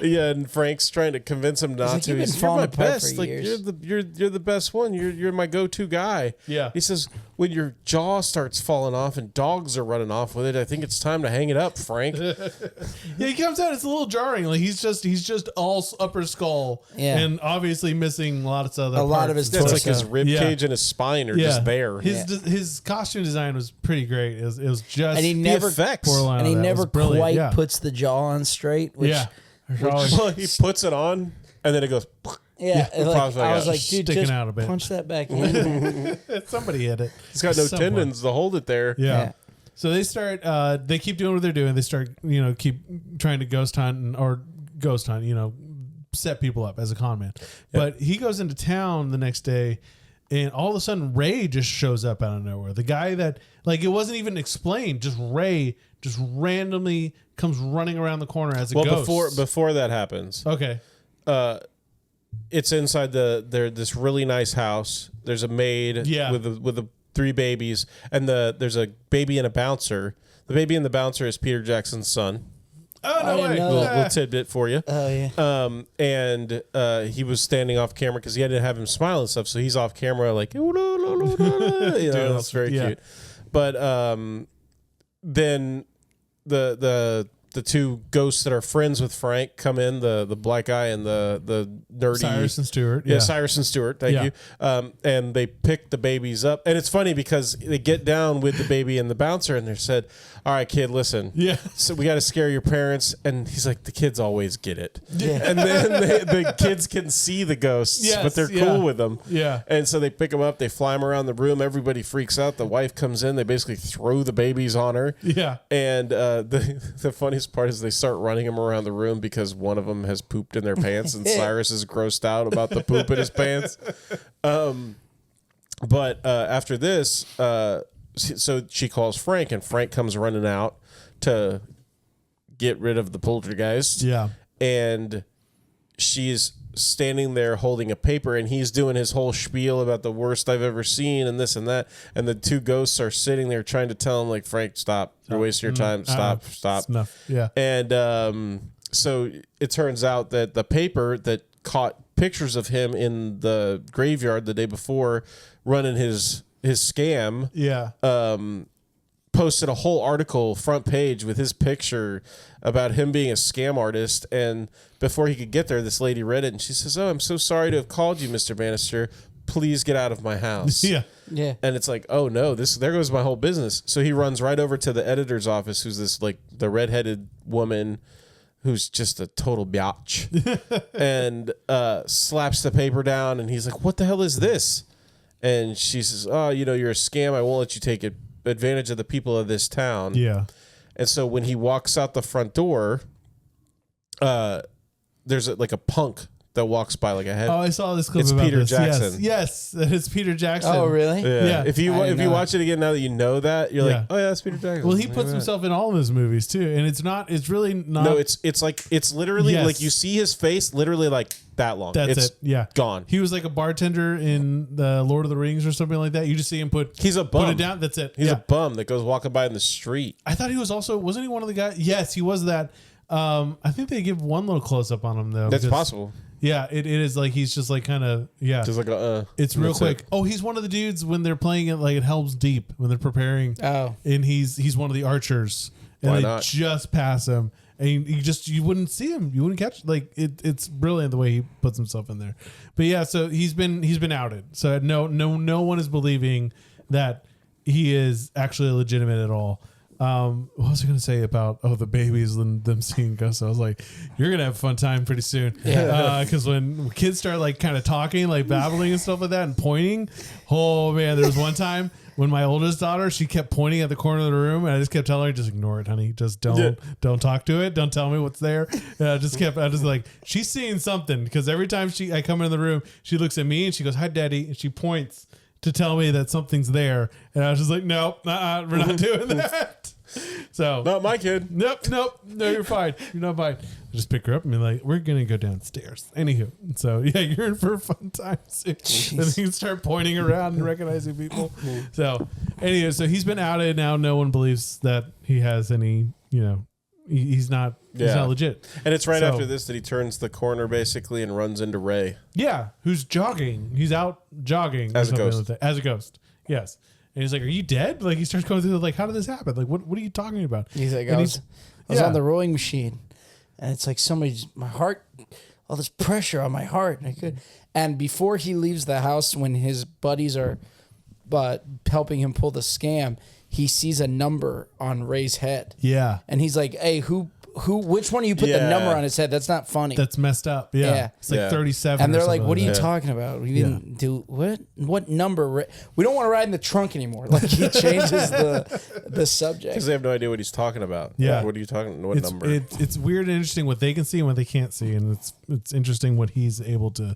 yeah, and Frank's trying to convince him not like, to. "You've been He's, you're falling my apart best. for Like years." you're the best one. You're my go-to guy. Yeah. He says when your jaw starts falling off and dogs are running off with it, I think it's time to hang it up, Frank. Yeah, he comes out. It's a little jarring. Like he's just all upper skull. Yeah. And obviously missing a lot of other. A lot of parts. his It's like torso. his rib Yeah. cage and his spine are Yeah. just there. His costume design was pretty great. It was just And he the never effects. Poor and he that never was brilliant. quite Yeah. puts the jaw on straight. Which, Yeah. Well, he puts it on and then it goes. yeah. it Like, pops back I was out. like, dude, Sticking just out a bit. punch that back in. Somebody hit it. He's got no Someone. tendons to hold it there. Yeah. Yeah. So they start. They keep doing what they're doing. They start. Keep trying to ghost hunt set people up as a con man. But he goes into town the next day, and all of a sudden Ray just shows up out of nowhere. The guy that it wasn't even explained. Just Ray just randomly comes running around the corner as a ghost. Before that happens, Okay. it's inside this really nice house. There's a maid Yeah. with the 3 babies, and there's a baby and a bouncer. The baby and the bouncer is Peter Jackson's son. Oh, no way. Little tidbit for you. Oh, yeah. And he was standing off camera because he had to have him smile and stuff. So he's off camera like, you know, that's very cute. But then the 2 ghosts that are friends with Frank come in, the black guy and the nerdy Cyrus and Stewart. Yeah, Cyrus and Stewart. Thank you. And they pick the babies up, and it's funny because they get down with the baby and the bouncer, and they said, "All right, kid, listen. Yeah. So we got to scare your parents." And he's like, "The kids always get it." Yeah. And then the kids can see the ghosts, but they're cool with them. Yeah. And so they pick them up, they fly them around the room. Everybody freaks out. The wife comes in. They basically throw the babies on her. Yeah. And the funniest part is they start running them around the room because one of them has pooped in their pants, and Cyrus is grossed out about the poop in his pants. But after this, so she calls Frank, and Frank comes running out to get rid of the poltergeist. Yeah. And she's standing there holding a paper, and he's doing his whole spiel about the worst I've ever seen and this and that. And the 2 ghosts are sitting there trying to tell him, like, Frank, stop. You're wasting your time. Stop. Enough. Yeah. And so it turns out that the paper that caught pictures of him in the graveyard the day before running his scam. Yeah. Posted a whole article front page with his picture about him being a scam artist. And before he could get there, this lady read it, and she says, "Oh, I'm so sorry to have called you, Mr. Bannister. Please get out of my house." Yeah. Yeah. And it's like, oh no, there goes my whole business. So he runs right over to the editor's office, who's this like the redheaded woman who's just a total biatch, and slaps the paper down, and he's like, "What the hell is this?" And she says, "Oh, you know, you're a scam. I won't let you take advantage of the people of this town." Yeah. And so when he walks out the front door, there's like a punk that walks by, like a head. Oh, I saw this clip It's about Peter this. Jackson. Yes, it's Peter Jackson. Oh, really? Yeah. If you watch it again now that you know that, you're like, "Oh yeah, that's Peter Jackson." Well, he puts himself in all of his movies too, and it's really not. No, it's literally Yes. like you see his face literally like that long. That's it's it. Yeah, gone. He was like a bartender in the Lord of the Rings or something like that. You just see him He's a bum. put it down. That's it. He's a bum that goes walking by in the street. I thought he was also, wasn't he one of the guys? Yes, he was that. I think they give one little close up on him though. That's possible. Yeah, it is like he's just like kind of Just like It's real quick. Oh, he's one of the dudes when they're playing it like it Helms Deep when they're preparing. Oh, and he's one of the archers, and Why they not? just pass him, and you wouldn't see him, you wouldn't catch it's brilliant the way he puts himself in there. But yeah, so he's been outed. So no one is believing that he is actually legitimate at all. What was I going to say about the babies and them seeing ghosts? I was like, you're gonna have a fun time pretty soon, because when kids start like kind of talking, like babbling and stuff like that, and pointing. Oh man, there was one time when my oldest daughter, she kept pointing at the corner of the room, and I just kept telling her, just ignore it, honey. Just don't talk to it. Don't tell me what's there. And I just like, she's seeing something, because every time I come in the room, she looks at me and she goes, "Hi, Daddy," and she points to tell me that something's there, and I was just like, nope, we're not doing that. So not my kid. Nope, no, you're fine. You're not fine. I just pick her up and be like, we're gonna go downstairs. Anywho, so yeah, you're in for a fun time soon. And then you start pointing around and recognizing people. So anyway, so he's been outed now. No one believes that he has any. He's not. He's not legit. And it's right after this that he turns the corner basically and runs into Ray. Yeah, who's jogging? He's out jogging as a ghost. As a ghost, yes. And he's like, "Are you dead?" Like he starts going through like, "How did this happen? Like, what are you talking about?" He's like, I was on the rowing machine, and it's like my heart, all this pressure on my heart. And before he leaves the house, when his buddies are helping him pull the scam, he sees a number on Ray's head. Yeah, and he's like, "Hey, which one of you put the number on his head? That's not funny. That's messed up." Yeah. It's like 37. And they're like, "What are you talking about? We didn't do what? What number? We don't want to ride in the trunk anymore." Like he changes the subject because they have no idea what he's talking about. Yeah, like, what are you talking? What number? It's weird and interesting what they can see and what they can't see, and it's interesting what he's able to,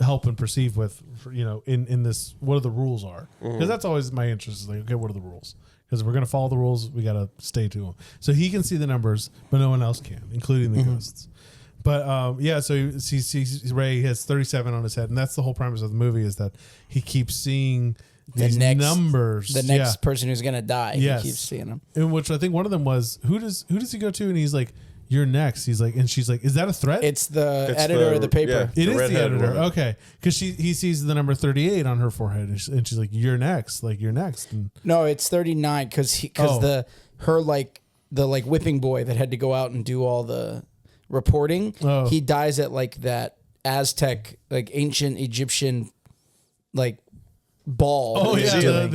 help and perceive with, in this. What the rules are, because that's always my interest. Is like, okay, what are the rules? Because if we're going to follow the rules, we got to stay to them. So he can see the numbers, but no one else can, including the ghosts. But so he sees Ray has 37 on his head, and that's the whole premise of the movie, is that he keeps seeing these numbers. The next person who's gonna die. Yes. He keeps seeing them. In which I think one of them was who does he go to? And he's like, "You're next." He's like, and she's like, "Is that a threat?" It's the editor of the paper. It is the editor. Woman. Okay, because he sees the number 38 on her forehead, and she's like, "You're next." Like you're next. And No, it's 39 because the whipping boy that had to go out and do all the reporting. Oh. He dies at like that Aztec, like ancient Egyptian, like ball. oh that yeah, he's doing.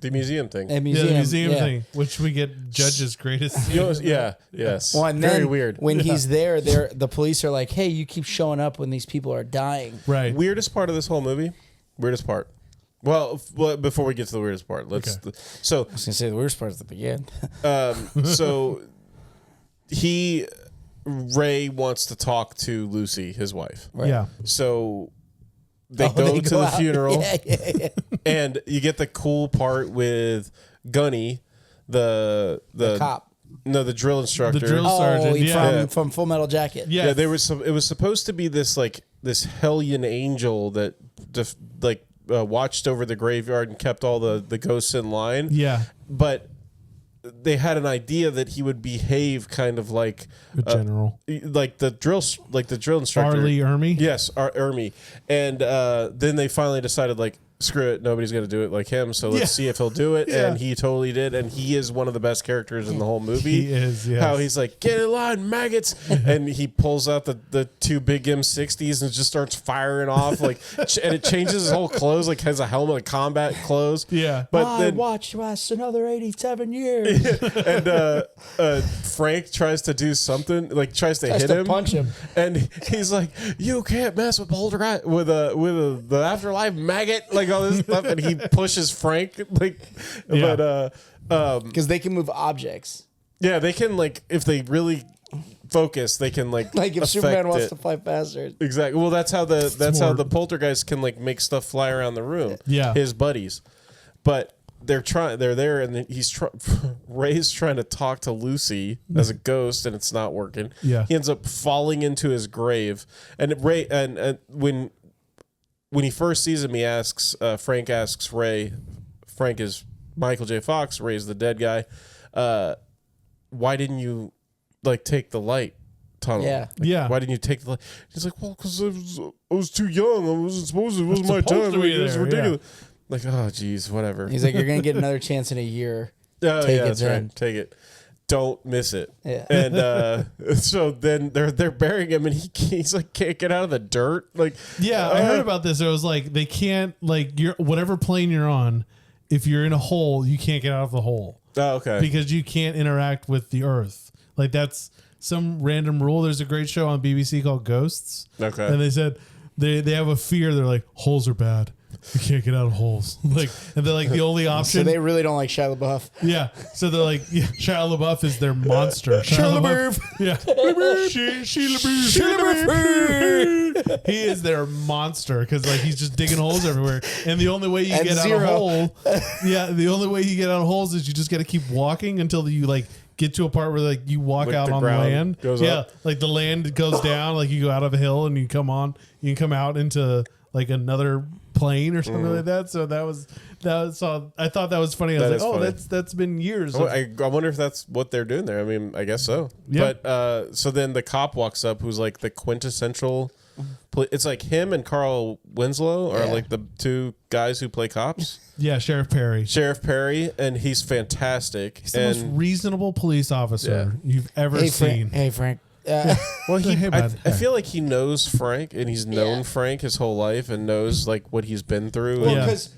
The museum thing. A museum, the museum yeah. thing, which we get judge's greatest. Yes. Well, and Very then weird. when he's there, the police are like, "Hey, you keep showing up when these people are dying." Right. Weirdest part of this whole movie. Weirdest part. Well, before we get to the weirdest part, let's. Okay. So I was gonna say the worst part is the beginning. so Ray wants to talk to Lucy, his wife. Right. Yeah. So they go to the out. funeral, Yeah. and you get the cool part with Gunny, the Cop. No, the drill instructor. The drill sergeant. Yeah. From Full Metal Jacket. Yeah. Yeah, there was some. It was supposed to be this hellion angel that watched over the graveyard and kept all the ghosts in line. Yeah. But they had an idea that he would behave kind of like The general. like the drill instructor. Arlie Ermy. Yes, Ermy. And then they finally decided, like, screw it, nobody's going to do it like him, so let's see if he'll do it. Yeah. And he totally did, and he is one of the best characters in the whole movie. He is, yes. How he's like, get in line, maggots! And he pulls out the two big M60s and just starts firing off, like, and it changes his whole clothes, like has a helmet of combat clothes. Yeah. But then watch us another 87 years. and Frank tries to do something, like tries to hit him, punch him, and he's like, "You can't mess with poltergeist with the afterlife maggot," like all this stuff, and he pushes Frank, like, Yeah. but because they can move objects. yeah, they can, like, if they really focus, they can like Like if affect Superman wants it. to fly faster. Exactly. Well, that's how how smart. the poltergeist can, like, make stuff fly around the room. Yeah. His buddies, but. They're there, and Ray's trying to talk to Lucy as a ghost, and it's not working. Yeah. He ends up falling into his grave, and Ray, and when he first sees him, Frank asks Ray. Frank is Michael J. Fox. Ray's the dead guy. Why didn't you, like, take the light tunnel? Yeah. Yeah. Why didn't you take the light? He's like, well, because I was too young. I wasn't supposed to. It wasn't my supposed time. to be It was there, ridiculous. Like, oh, geez, whatever. He's like, you're gonna get another chance in a year. Oh, Take yeah, it that's then. right. Take it. Don't miss it. Yeah. And so then they're burying him, and he's like, can't get out of the dirt. Like, Yeah, I heard about this. It was like they can't, like, whatever plane you're on, if you're in a hole, you can't get out of the hole. Oh, okay. Because you can't interact with the earth. Like, that's some random rule. There's a great show on BBC called Ghosts. Okay. And they said they have a fear. They're like, holes are bad. You can't get out of holes. Like, and they're like, the only option. So they really don't like Shia LaBeouf. Yeah. So they're like, yeah, Shia LaBeouf is their monster. Shia LaBeouf. Yeah. He is their monster because, like, he's just digging holes everywhere. And the only way you get out of a hole, the only way you get out of holes is you just got to keep walking until you, like, get to a part where, like, you walk Like out the on ground land. goes Yeah. up. Like the land goes down. Like you go out of a hill and you can come out into, like, another plane or something like that. So I thought that was funny. I was like, funny. that's been years. I wonder if that's what they're doing there. I mean, I guess so. Yeah. But so then the cop walks up, who's like the quintessential. It's like him and Carl Winslow are like the two guys who play cops. Yeah, Sheriff Perry, and he's fantastic. He's the most reasonable police officer you've ever seen. Hey, Frank. Well, Hey, bud. I feel like he knows Frank, and he's known Frank his whole life, and knows, like, what he's been through. Well, and because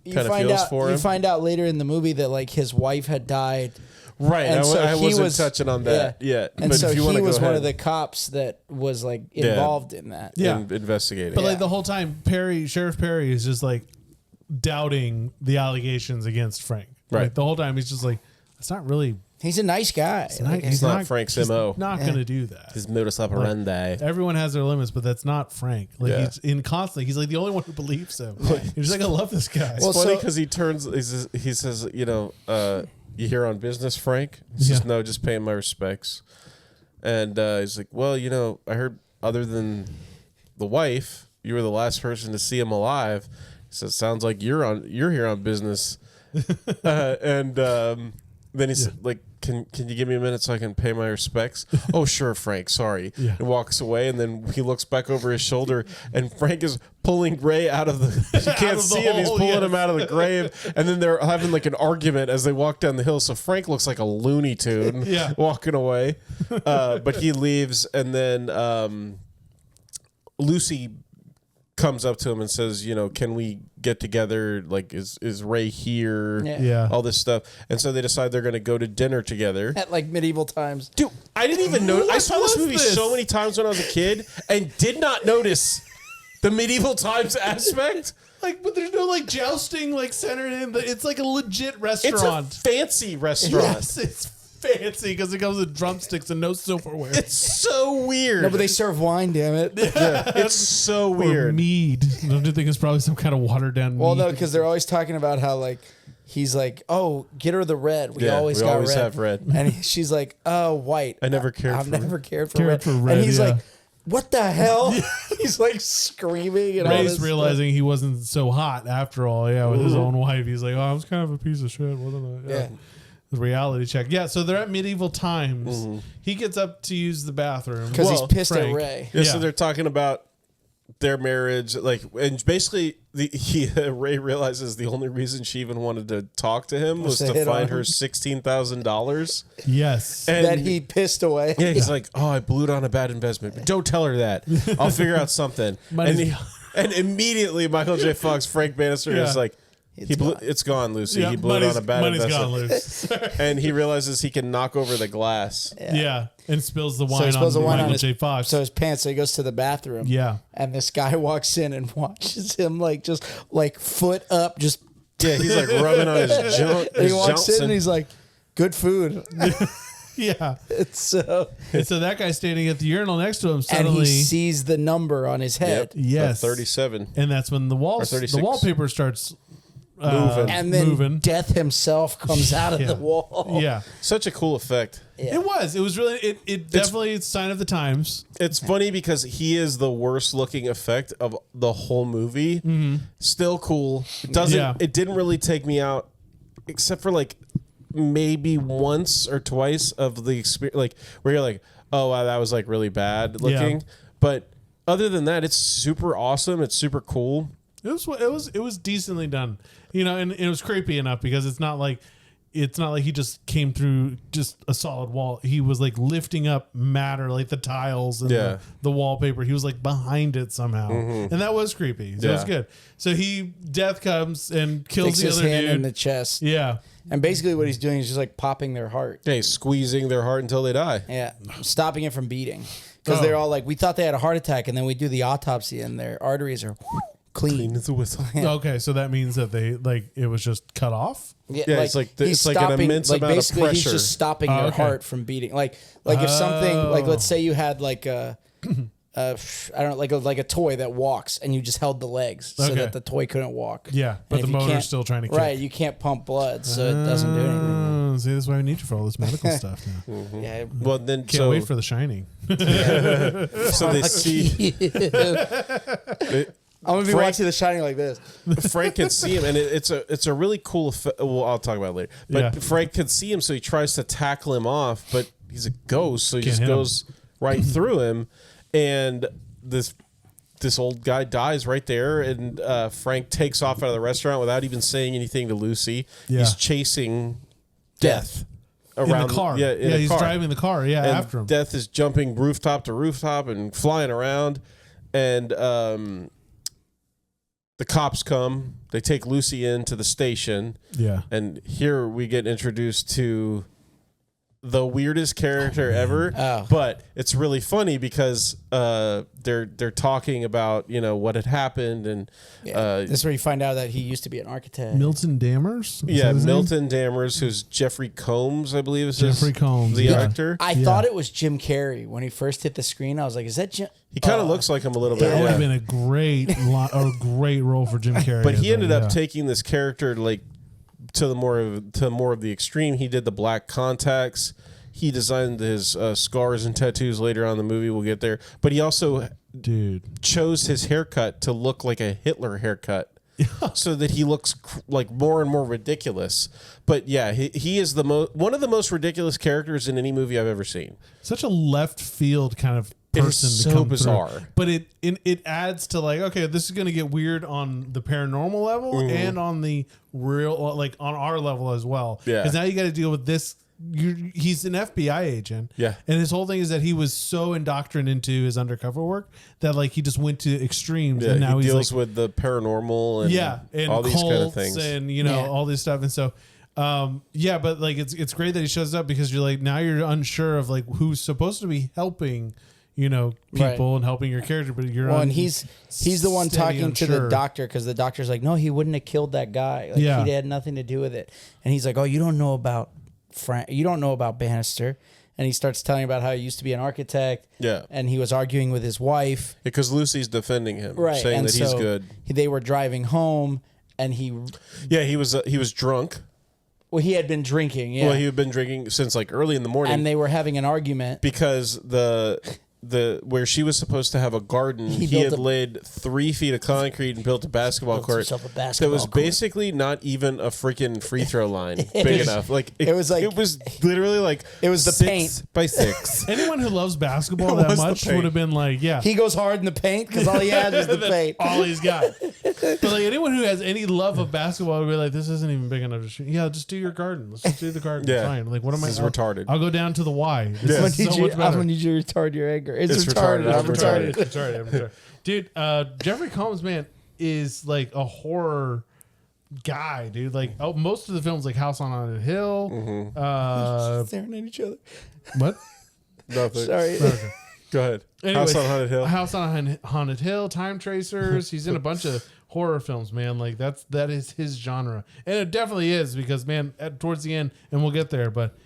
you kinda find feels out for you him. find out later in the movie that, like, his wife had died. right, And so I he wasn't was- touching on that yet. And but so if you he want to was go one ahead of the cops that was, like, involved in that. Yeah. and investigating. But like the whole time, Sheriff Perry is just like doubting the allegations against Frank. Right. Like, the whole time he's just like, it's not really. He's a nice guy. He's not Frank's MO. Not going to do that. His modus operandi. Everyone has their limits, but that's not Frank. Like Yeah. he's in constantly. He's like the only one who believes him. He's like, I love this guy. It's funny because he says, you here on business, Frank? He says, no, just paying my respects. And he's like, well, I heard other than the wife, you were the last person to see him alive. says, "Sounds like you're here on business." And then he's like, Can you give me a minute so I can pay my respects? Oh, sure, Frank. Sorry. Yeah. And walks away, and then he looks back over his shoulder, and Frank is pulling Ray out of the. You can't see him. He's pulling him out of the grave, and then they're having like an argument as they walk down the hill. So Frank looks like a Looney Tune walking away, but he leaves, and then Lucy comes up to him and says, can we get together? Like, is Ray here? Yeah. All this stuff. And so they decide they're going to go to dinner together. At like medieval times. Dude, I didn't even know. I saw this movie this? so many times when I was a kid and did not notice the medieval times aspect. Like, but there's no like jousting like centered in. It's like a legit restaurant. It's a fancy restaurant. Yes, it's fancy because it comes with drumsticks and no silverware. It's so weird. No, but they serve wine, damn it. It's so weird. Or mead. Don't you think it's probably some kind of watered down mead? Well, no, because they're always talking about how like he's like, oh, get her the red. We always have red. And she's like, oh, white. I never cared I've for never red. cared for red. And he's like, what the hell? He's like screaming and all Ray's this realizing he wasn't so hot after all. Yeah, with his own wife. He's like, oh, I was kind of a piece of shit, wasn't I? Yeah. The reality check. Yeah, so they're at medieval times. He gets up to use the bathroom. Because he's pissed Frank. at Ray. Yeah, so they're talking about their marriage, like, and basically Ray realizes the only reason she even wanted to talk to him was to find her $16,000. Yes. And that he pissed away. yeah, he's like, oh, I blew it on a bad investment. But don't tell her that. I'll figure out something. And immediately Michael J. Fox, Frank Bannister is like, it's gone, Lucy. Yeah, he blew it on a bad investment. Gone loose. And he realizes he can knock over the glass. Yeah. And spills the So wine he spills on the wine Michael on J. Fox. So his pants. So he goes to the bathroom. Yeah. And this guy walks in and watches him like just like foot up, just Yeah, he's like rubbing on his junk. and he walks in and he's like, good food. Yeah. It's so. And so that guy standing at the urinal next to him And suddenly he sees the number on his head. yes. 37. And that's when the wallpaper starts Moving. And then moving. Death himself comes out of the wall. Yeah. Such a cool effect. Yeah. It was really it definitely it's a sign of the times. It's funny because he is the worst looking effect of the whole movie. Still cool. It didn't really take me out except for like maybe once or twice of the experience, like where you're like, oh wow, that was like really bad looking. Yeah. But other than that, it's super awesome. It's super cool. It was decently done. And it was creepy enough because it's not like he just came through just a solid wall. He was like lifting up matter, like the tiles and the wallpaper. He was like behind it somehow. And that was creepy. So it was good. So Death comes and kills Takes the his other hand dude. in the chest. Yeah. And basically what he's doing is just like popping their heart. Yeah, he's squeezing their heart until they die. Yeah. Stopping it from beating. Because they're all like, we thought they had a heart attack, and then we do the autopsy and their arteries are clean. As a whistle. Okay, so that means that it was just cut off? Yeah, it's like an immense amount of basically pressure. he's just stopping their heart from beating. Like if something, like let's say you had like a I don't know, like a toy that walks, and you just held the legs so that the toy couldn't walk. Yeah, but And the if you motor's can't- still trying to kick. Right, you can't pump blood, so it doesn't do anything. See, that's why we need you for all this medical stuff now. Yeah. Well, then Can't wait for The Shining. so they see I'm gonna be watching The Shining like this. Frank can see him, and it's a really cool effect. Well, I'll talk about it later. But Frank can see him, so he tries to tackle him off, but he's a ghost, so he just goes right through him, and this old guy dies right there, and Frank takes off out of the restaurant without even saying anything to Lucy. Yeah. He's chasing Death in around the car. in a he's car. driving the car. Yeah, And after him. Death is jumping rooftop to rooftop and flying around, and the cops come. They take Lucy into the station. Yeah. And here we get introduced to the weirdest character ever. Oh. But it's really funny because they're talking about, what had happened, and This is where you find out that he used to be an architect. Milton Dammers? Is that his Milton Dammers, who's Jeffrey Combs, I believe is Jeffrey Combs, the yeah. actor. I thought it was Jim Carrey when he first hit the screen. I was like, "Is that Jim?" He kind of looks like him a little bit. That would have Yeah. been a great role for Jim Carrey. But he ended up taking this character to more of the extreme. He did the black contacts. He designed his scars and tattoos later on in the movie. We'll get there. But he also chose his haircut to look like a Hitler haircut. so that he looks like more and more ridiculous. But yeah, he is one of the most ridiculous characters in any movie I've ever seen. Such a left field kind of person. It is to so come bizarre. through. But it adds to like, okay, this is going to get weird on the paranormal level and on the real, like on our level as well. Yeah. Because now you got to deal with this. He's an FBI agent. Yeah. And his whole thing is that he was so indoctrinated into his undercover work that like he just went to extremes. Yeah, and now he he's deals like, with the paranormal and all these kind of things. And, you know, all this stuff. And so, but like it's great that he shows up because you're like, now you're unsure of like who's supposed to be helping, you know, people and helping your character, but you're and he's the one talking to the doctor because the doctor's like, no, he wouldn't have killed that guy. Like, he had nothing to do with it. And he's like, oh, you don't know about you don't know about Bannister. And he starts telling about how he used to be an architect. Yeah. And he was arguing with his wife. Because Lucy's defending him, saying and that he's good. They were driving home and he was drunk. Well, he had been drinking. Yeah. Well, he had been drinking since like early in the morning. And they were having an argument. Because where she was supposed to have a garden, he had laid 3 feet of concrete and built a basketball court that was basically not even a freaking free throw line big enough. Like it was literally like it was the paint by 6. Anyone who loves basketball that much would have been like, he goes hard in the paint because all he has is the paint. All he's got. But like anyone who has any love of basketball would be like, this isn't even big enough to shoot. Yeah, just do your garden. Let's just do the garden. Yeah. Fine. Like what am this is retarded. I'll go down to the Y. I'm gonna need you to retard your anger. It's retarded. I'm retarded. Dude, Jeffrey Combs, man, is like a horror guy, dude. Like most of the films, like House on Haunted Hill. Staring at each other. What? Nothing. Sorry. Okay. Go ahead. Anyways, House on Haunted Hill. House on Haunted Hill, Time Tracers. He's in a bunch of horror films, man. Like that is his genre. And it definitely is because, man, towards the end, and we'll get there, but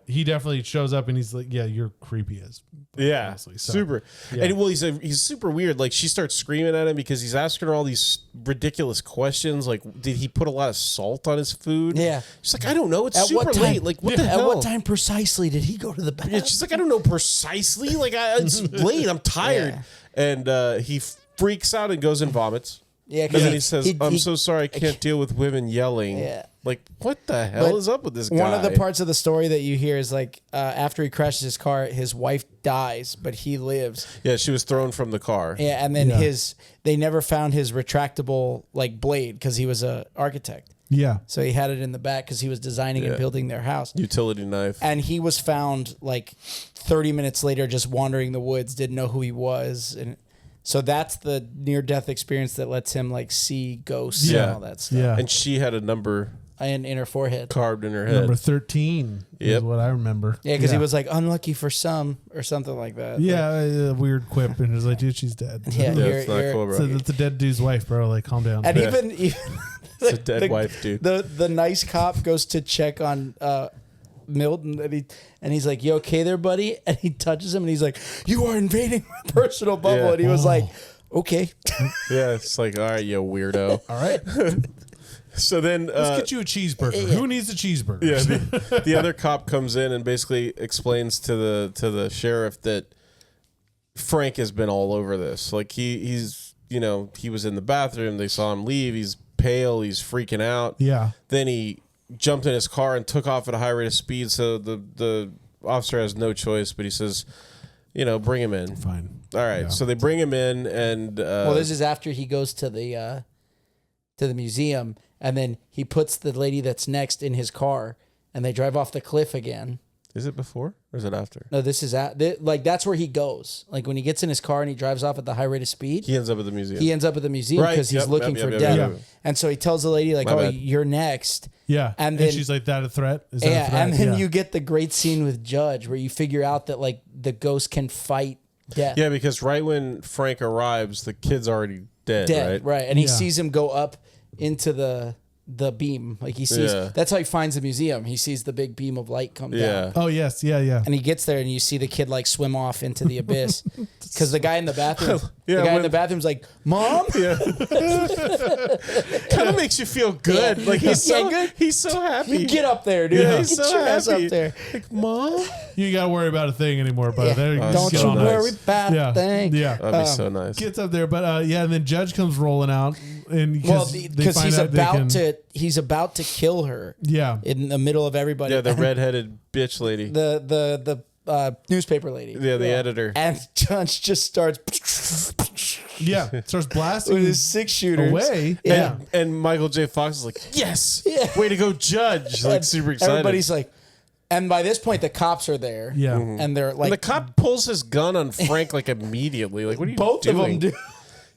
he definitely shows up and he's like, yeah, you're creepy as honestly. So, super. Yeah. And well, he's super weird. Like she starts screaming at him because he's asking her all these ridiculous questions. Like, did he put a lot of salt on his food? Yeah. She's like, I don't know. It's super late. Like, what the hell? At what time precisely did he go to the bathroom? Yeah, she's like, I don't know precisely. Like, it's late. I'm tired. Yeah. And he freaks out and goes and vomits. Yeah, and then he says, I'm so sorry, I can't deal with women yelling. Yeah. Like, what the hell is up with this guy? One of the parts of the story that you hear is like, after he crashes his car, his wife dies, but he lives. Yeah, she was thrown from the car. Yeah, and then they never found his retractable like blade because he was an architect. Yeah. So he had it in the back because he was designing and building their house. Utility knife. And he was found like 30 minutes later just wandering the woods, didn't know who he was. And so that's the near-death experience that lets him like see ghosts and all that stuff. Yeah. And she had a number in her forehead carved in her head. Number 13 is what I remember. Yeah, because he was like unlucky for some or something like that. Yeah, a weird quip, and it was like, dude, she's dead. Yeah, it's not cool, bro. So that's a dead dude's wife, bro. Like, calm down. And even it's a dead wife, dude. The nice cop goes to check on Milton, and he's like, "You okay there, buddy?" And he touches him, and he's like, "You are invading my personal bubble." Yeah. And he was like, "Okay." Yeah, it's like, all right, you weirdo. All right. So then, let's get you a cheeseburger. Who needs a cheeseburger? Yeah, the other cop comes in and basically explains to the sheriff that Frank has been all over this. Like he's he was in the bathroom. They saw him leave. He's pale. He's freaking out. Yeah. Then he jumped in his car and took off at a high rate of speed. So the officer has no choice, but he says, bring him in. Fine. All right. Yeah. So they bring him in, and this is after he goes to the museum, and then he puts the lady that's next in his car, and they drive off the cliff again. Is it before or is it after? No, this is that's where he goes. Like when he gets in his car and he drives off at the high rate of speed. He ends up at the museum. He ends up at the museum because he's looking for death. Yeah. And so he tells the lady like, you're next. Yeah. And then she's like, that a threat? Is that a threat? And then you get the great scene with Judge where you figure out that like the ghost can fight death. Yeah, because right when Frank arrives, the kid's already dead. Right. And he sees him go up into the beam. Like he sees, that's how he finds the museum. He sees the big beam of light come down. Oh, yes. Yeah, yeah. And he gets there and you see the kid like swim off into the abyss. Because the guy in the bathroom, in the bathroom's like, Mom? Yeah. Kind of makes you feel good. Yeah. Like he's so happy. Get up there, dude. Yeah, he's Get so your ass happy. up there. Like, Mom? You got to worry about a thing anymore, but don't you worry about a thing. Yeah. That'd be so nice. Gets up there, but and then Judge comes rolling out and Well, because he's about to kill her. Yeah. In the middle of everybody. Yeah, the redheaded bitch lady. The newspaper lady. Yeah, the editor. And Judge just starts. Yeah, starts blasting with his 6-shooter away. Yeah, and Michael J. Fox is like, yes, way to go, Judge! Like super excited. Everybody's like, and by this point the cops are there. Yeah, and they're like, and the cop pulls his gun on Frank like immediately. Like, what are you both doing? of them do.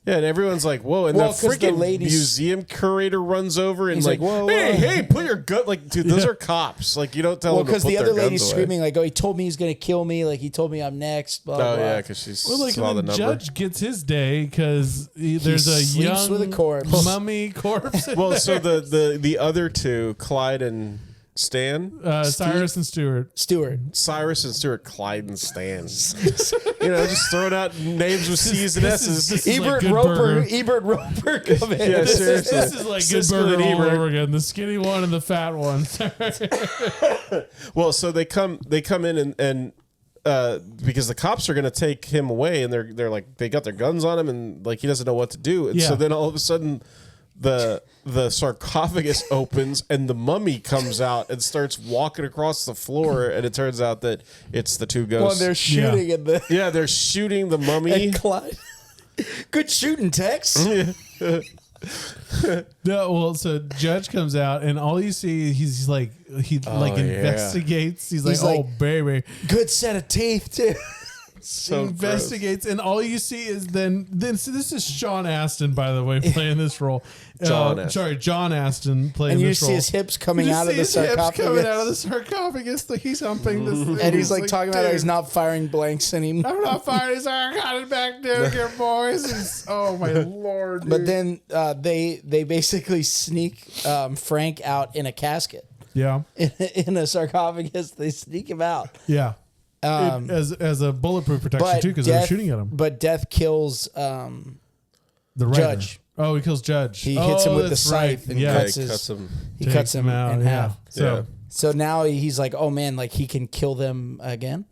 Yeah, and everyone's like, whoa. And the freaking museum curator runs over and he's like, whoa, hey, put your gun. Like, dude, those are cops. Like, you don't tell them to put their guns away. Because the other lady's screaming, like, oh, he told me he's going to kill me. Like, he told me I'm next. Blah, blah. Yeah, because she saw the number. Judge gets his day because there's a young with a corpse. mummy corpse. Well, so the other two, Clyde and Stan, Cyrus and Stewart, Cyrus and Stewart, Clyde and Stan. Just throwing out names with C's and S's. Ebert Roper come in. Yeah, seriously. This is like Siskel Good Burger all over again. The skinny one and the fat one. Well, so they come in and because the cops are going to take him away, and they're like, they got their guns on him, and like he doesn't know what to do, and so then all of a sudden the sarcophagus opens and the mummy comes out and starts walking across the floor, and it turns out that it's the two ghosts. Well, they're shooting at the they're shooting the mummy. And Clyde. Good shooting, Tex. No, well, so Judge comes out and all you see, he's like investigates. He's like, oh baby, good set of teeth too. So investigates, and all you see is then so this is Sean Astin, by the way, playing this role. John Astin playing this role. And you see his hips coming out of the sarcophagus. Like he's humping this thing. And he's like talking about how he's not firing blanks anymore. I'm not firing. He's like, I got it back down here, boys. Oh my lord! Dude. But then they basically sneak Frank out in a casket. Yeah, in a sarcophagus, they sneak him out. Yeah. As a bulletproof protection too, because they're shooting at him. But Death kills the Judge. Oh, he kills Judge. He hits him with the scythe and cuts him out in half. So now he's like, oh man, like he can kill them again.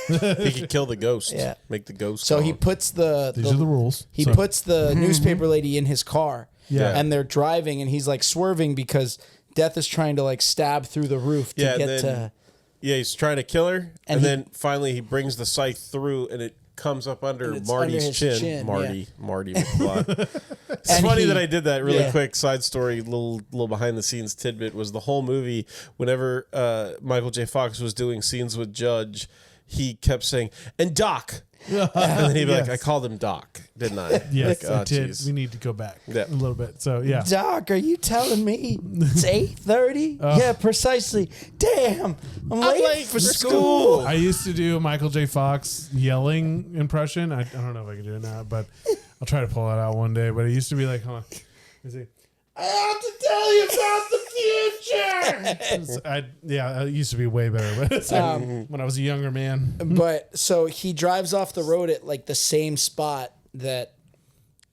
He can kill the ghost. Yeah, make the ghost. So he puts these are the rules. He puts the newspaper lady in his car. Yeah, and they're driving, and he's like swerving because Death is trying to like stab through the roof to get to. Yeah, he's trying to kill her, and then finally he brings the scythe through, and it comes up under Marty's chin. Marty McFly. It's funny that I did that really quick side story, little behind the scenes tidbit was the whole movie. Whenever Michael J. Fox was doing scenes with Judge, he kept saying, "And Doc." And then he'd be like, I called him Doc, didn't I? Yes, like, I did. Geez. We need to go back a little bit. So, yeah. Doc, are you telling me it's 8:30? Yeah, precisely. Damn, I'm late for school. I used to do a Michael J. Fox yelling impression. I don't know if I can do it now, but I'll try to pull it out one day. But it used to be like, hold on. Let me see. I have to tell you about the future. It used to be way better, but when I was a younger man. But so he drives off the road at like the same spot that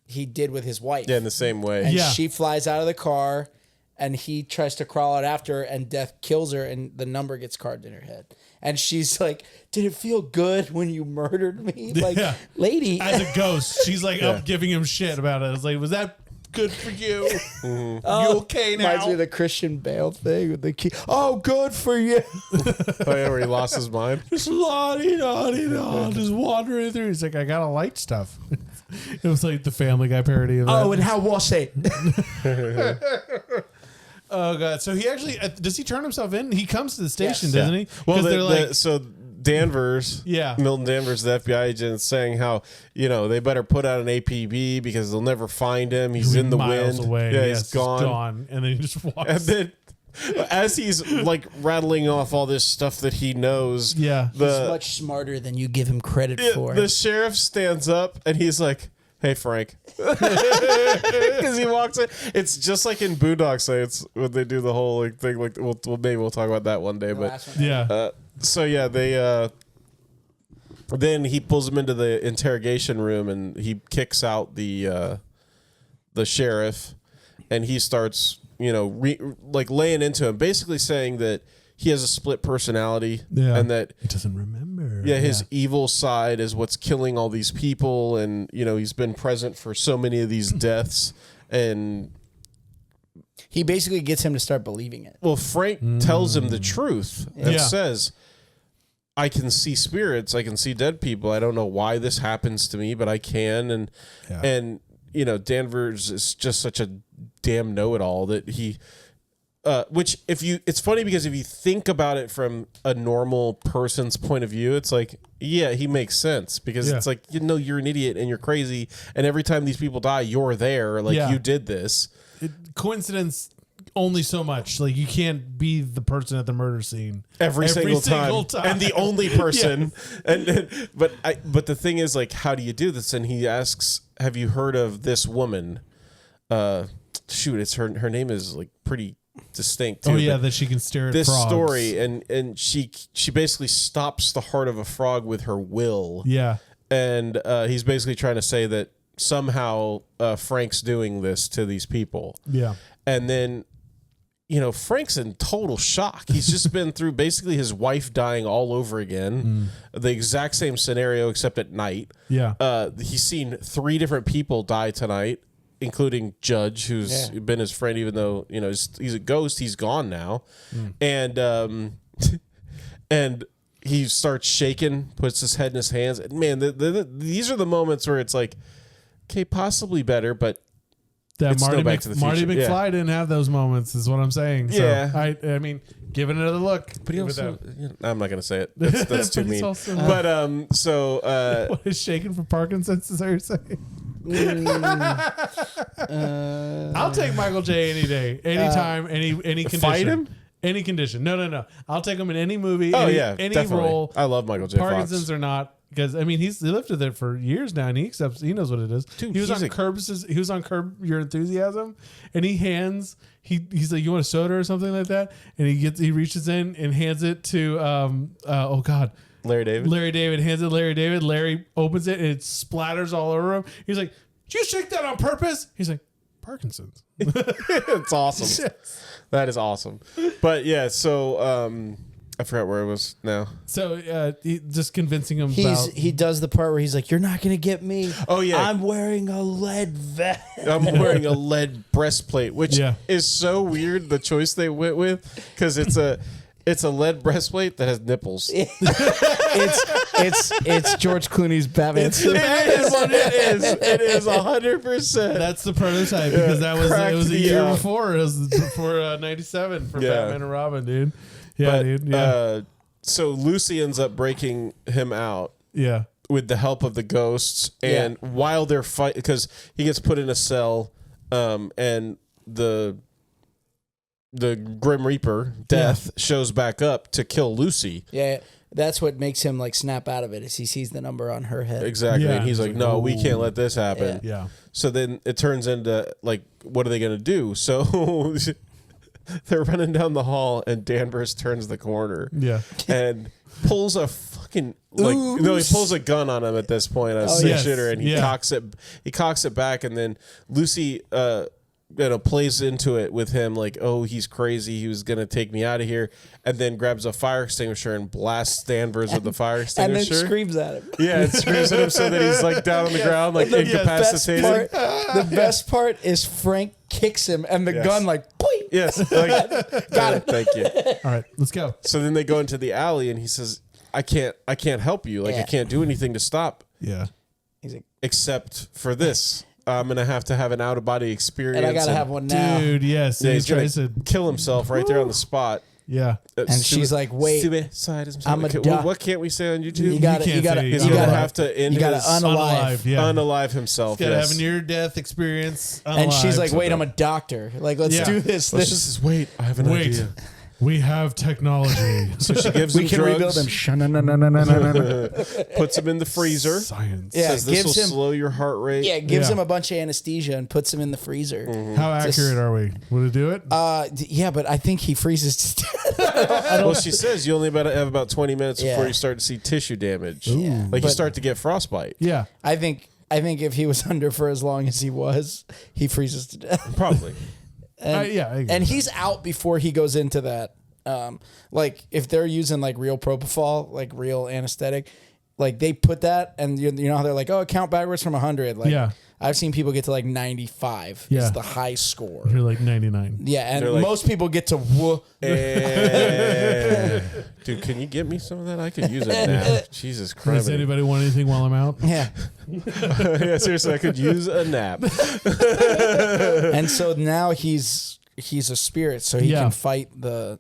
he did with his wife. Yeah, in the same way. And she flies out of the car, and he tries to crawl out after her, and Death kills her, and the number gets carved in her head. And she's like, "Did it feel good when you murdered me?" Like, lady, as a ghost, she's like up giving him shit about it. I was like, was that good for you? You okay now? Reminds me of the Christian Bale thing with the key. Oh, good for you. Where he lost his mind. Just just wandering through. He's like, I gotta like stuff. It was like the Family Guy parody of that. Oh, and how was it? Oh god! So he actually does he turn himself in? He comes to the station, doesn't he? Well, so Danvers, Milton Danvers, the FBI agent, is saying how they better put out an APB because they'll never find him. He's in the wind. Away. Yeah, he's gone. And then he just walks. And then, as he's like rattling off all this stuff that he knows, he's much smarter than you give him credit for. The sheriff stands up and he's like, "Hey, Frank," because he walks in. It's just like in Boondocks. It's when they do the whole thing. Like, maybe we'll talk about that one day. They then he pulls him into the interrogation room and he kicks out the sheriff, and he starts laying into him, basically saying that he has a split personality and that he doesn't remember. His evil side is what's killing all these people, and he's been present for so many of these deaths, and he basically gets him to start believing it. well, Frank tells him the truth and says, I can see spirits. I can see dead people. I don't know why this happens to me, but I can. And you know, Danvers is just such a damn know-it-all that he, which it's funny because if you think about it from a normal person's point of view, it's like, yeah, he makes sense because it's like, you know, you're an idiot and you're crazy. And every time these people die, you're there. Like you did this. Coincidence only so much. Like you can't be the person at the murder scene every single time and the only person. But the thing is, like, how do you do this? And he asks, have you heard of this woman? It's her name is like pretty distinct too. Oh yeah, that she can stare at this frogs. Story and she basically stops the heart of a frog with her will. Yeah. And he's basically trying to say that somehow Frank's doing this to these people. Yeah. And then, you know, Frank's in total shock. He's just been through basically his wife dying all over again. The exact same scenario, except at night. Yeah. He's seen 3 different people die tonight, including Judge, who's been his friend, even though, you know, he's a ghost. He's gone now. And he starts shaking, puts his head in his hands. And man, these are the moments where it's like, okay, possibly better, but that Marty Future. McFly didn't have those moments, is what I'm saying. So I mean, give it another look. But he also, I'm not going to say it. That's too mean. What is shaking for Parkinson's? Is that what you're saying? I'll take Michael J any day, anytime, any condition. Fight him? Any condition. No. I'll take him in any movie. Oh, any role. I love Michael J. Parkinson's Fox. or not. Because I mean, he lived with it for years now, and he knows what it is. Dude, he was on Curb Your Enthusiasm, and he's like, you want a soda or something like that, and he reaches in and hands it to Larry David hands it to Larry David. Larry opens it and it splatters all over him. He's like, did you shake that on purpose? He's like, Parkinson's. It's awesome. That is awesome. But yeah, so I forgot where I was now. So just convincing him he does the part where he's like, you're not going to get me. Oh, yeah. I'm wearing a lead vest. I'm wearing a lead breastplate, which is so weird, the choice they went with, because it's a lead breastplate that has nipples. It's George Clooney's Batman. It is 100%. That's the prototype because it was a year before. It was before 97 for Batman and Robin, dude. Yeah, dude. Yeah. So Lucy ends up breaking him out. Yeah. With the help of the ghosts, and while they're fighting, because he gets put in a cell, and the Grim Reaper, Death, shows back up to kill Lucy. Yeah, that's what makes him like snap out of it, is he sees the number on her head. Exactly. Yeah. And he's like, no, we can't let this happen. Yeah. So then it turns into, like, what are they going to do? So they're running down the hall, and Danvers turns the corner. Yeah. And pulls a fucking, like, no, he pulls a gun on him at this point, a six-shooter, and he cocks it back, and then Lucy, plays into it with him, like, oh, he's crazy, he was gonna take me out of here, and then grabs a fire extinguisher and blasts Danvers with the fire extinguisher, and then screams at him. Yeah, it screams at him so that he's like down on the ground, like incapacitated. The best part is Frank kicks him, and the gun like, boing. Yes, like, got it. Thank you. All right, let's go. So then they go into the alley, and he says, I can't help you. Like, I can't do anything to stop. Yeah. He's like, except for this. I'm going to have an out-of-body experience. And I got to have one now. Dude, yes. Yeah, he's going to kill himself right there on the spot. Yeah. And she's like, wait. Suicide is I'm what can't we say on YouTube? You got to He's going to have to end unalive himself. He's got to have a near-death experience. And she's like, wait, I'm a doctor. Like, let's do this. She says, wait, I have an idea. We have technology. So she gives him drugs. We can rebuild him. Puts him in the freezer. Science. Yeah, says this will slow your heart rate. Yeah, gives him a bunch of anesthesia and puts him in the freezer. Mm-hmm. How accurate are we? Would it do it? Yeah, but I think he freezes to death. Well, she says you only have about 20 minutes before you start to see tissue damage. Yeah. Like you start to get frostbite. Yeah. I think if he was under for as long as he was, he freezes to death. Probably. And he's out before he goes into that. Like if they're using like real propofol, like real anesthetic, like they put that, and you know how they're like, oh, count backwards from 100. Like, Yeah. I've seen people get to like 95 Yeah. is the high score. You're like 99. Yeah, and like- most people get to Dude, can you get me some of that? I could use a nap. Jesus Does Christ. anybody want anything while I'm out? yeah. Yeah, seriously, I could use a nap. And so now he's a spirit, so he Yeah. can fight the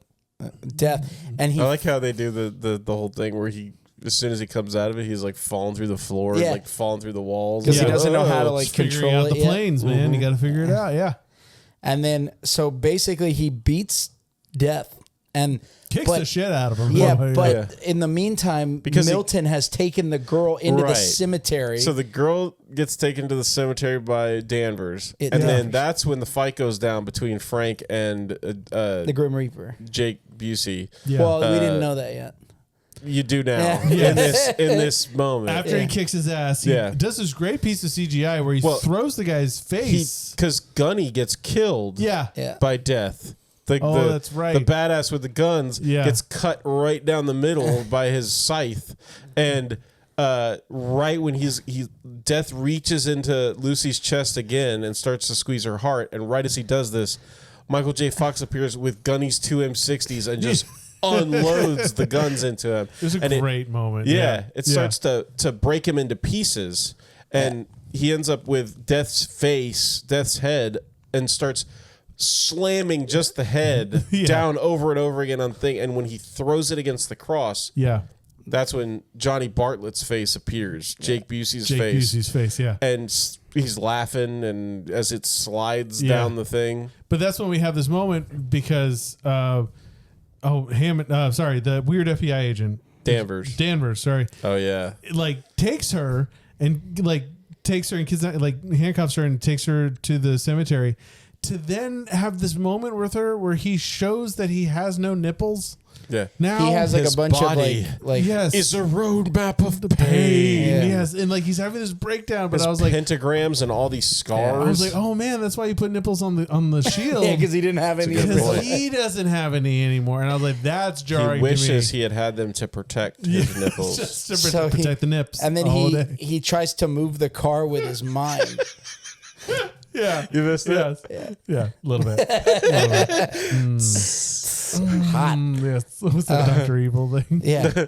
death. And he I like how they do the whole thing where he, as soon as he comes out of it, he's like falling through the floor, Yeah. like falling through the walls. because Yeah. he doesn't know how to Oh, like Figuring control out it the yet. planes, man. You got to figure it out. Yeah. And then so basically he beats death and Kicks but- the shit out of him. Yeah, Oh, but Yeah. in the meantime, Because Milton has taken the girl into the Right. cemetery. So the girl gets taken to the cemetery by Danvers, It and does. then that's when the fight goes down between Frank and the Grim Reaper. Jake Busey. Yeah. Well, we didn't know that yet. You do now Yeah. in this moment. After he kicks his ass, he Yeah. does this great piece of CGI where he Well, throws the guy's face. Because Gunny gets killed Yeah. Yeah. by death. Oh, that's right. The badass with the guns Yeah. gets cut right down the middle by his scythe, and right when death reaches into Lucy's chest again and starts to squeeze her heart, and right as he does this, Michael J. Fox appears with Gunny's 2 M60s and just unloads the guns into him. It was a And great moment. Yeah, it starts to break him into pieces, and he ends up with Death's head, and starts slamming just the head Yeah. down over and over again on the thing. And when he throws it against the cross, Yeah. that's when Johnny Bartlett's face appears, Jake Busey's Jake face, Busey's face. Yeah. and he's laughing, and as it slides Yeah. down the thing. But that's when we have this moment because, Hammond, sorry, the weird FBI agent. Danvers, sorry. Oh yeah, Like takes her and handcuffs her and takes her to the cemetery to then have this moment with her where he shows that he has no nipples. yeah. Now He has like his a bunch body of like yes, It's a roadmap of pain. Yeah. Yes, and like he's having this breakdown, but His I was like, pentagrams and all these scars. I was like, oh man, that's why you put nipples on the shield. yeah, because he didn't have any. That's a good of because point. this. he doesn't have any anymore, and I was like, that's jarring. He wishes to me. he had them to protect his nipples. Just to So protect the nips. And then all he day. he tries to move the car with his mind. Yeah. You missed it? Yes. Yeah. A little bit. Hot. Yes. What's that Dr. Evil thing? Yeah.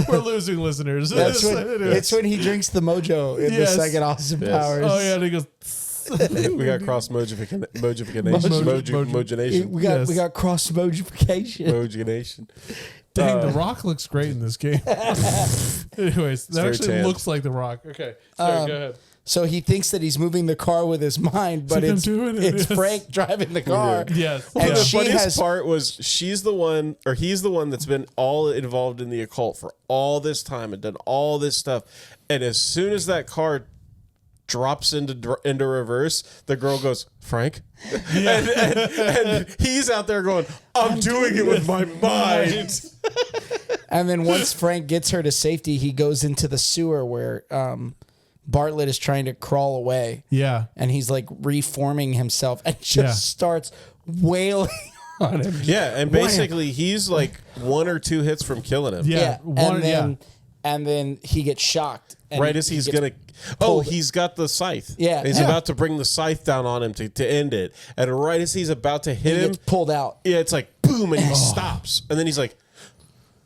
We're losing listeners. That's when, it's when he drinks the mojo in Yes. the second Austin Yes. Powers. Oh, yeah. And he goes, We got cross mojification. We got Yes. we got cross mojification. Mojification. dang, The Rock looks great in this game. Anyways, that very actually tanned. looks like The Rock. Okay. Sorry, go ahead. So he thinks that he's moving the car with his mind, but like, I'm it's doing it, it's yes. Frank driving the car. Yes. And Yeah. The she funniest has part was he's the one that's been all involved in the occult for all this time and done all this stuff. And as soon as that car drops into reverse, the girl goes, Frank? and he's out there going, I'm doing it with my mind. And then once Frank gets her to safety, he goes into the sewer where Bartlett is trying to crawl away. Yeah. And he's like reforming himself and just Yeah. starts wailing on him. Yeah, and basically he's like 1 or 2 hits from killing him. Yeah. And then he gets shocked. And Right as he he's gets gonna, pulled. he's got the scythe. Yeah. he's Yeah. about to bring the scythe down on him to end it, and right as he's about to hit he him, gets pulled out. yeah, it's like boom, and he stops, and then he's like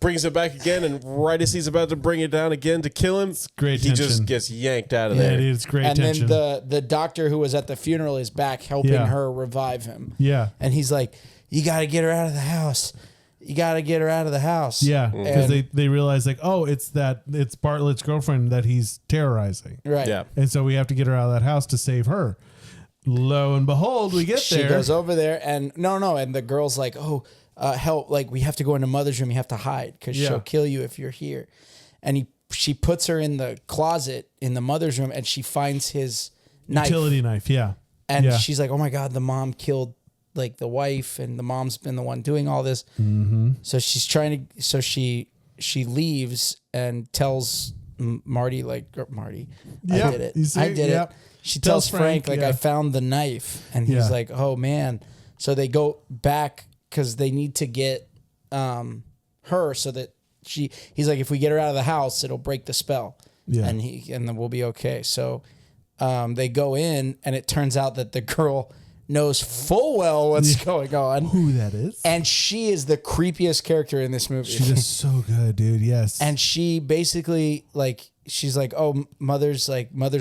brings it back again, and right as he's about to bring it down again to kill him, great he just tension. gets yanked out of Yeah, there. it is great And tension. then the doctor who was at the funeral is back helping Yeah. her revive him. Yeah. And he's like, you got to get her out of the house. You got to get her out of the house. Yeah, because And- they realize like, oh, it's Bartlett's girlfriend that he's terrorizing, Right. Yeah, and so we have to get her out of that house to save her. Lo and behold, we get She there. goes over there and and the girl's like, oh, help. Like, we have to go into mother's room. You have to hide because Yeah. she'll kill you if you're here. And she puts her in the closet in the mother's room and she finds his knife. Utility knife. Yeah, And yeah. she's like, oh my God, the mom killed like the wife and the mom's been the one doing all this. Mm-hmm. So she's trying to, she leaves and tells Marty, Marty, Yep. I did it. You see? I did Yep. it. She tells Frank, yeah. I found the knife. And he's Yeah. like, oh man. So they go back because they need to get her so that he's like, if we get her out of the house, it'll break the spell. Yeah. And then we'll be okay. So they go in, and it turns out that the girl knows full well what's going on. Who that is. And she is the creepiest character in this movie. She's just so good, dude. Yes. And she basically she's like, oh, mother's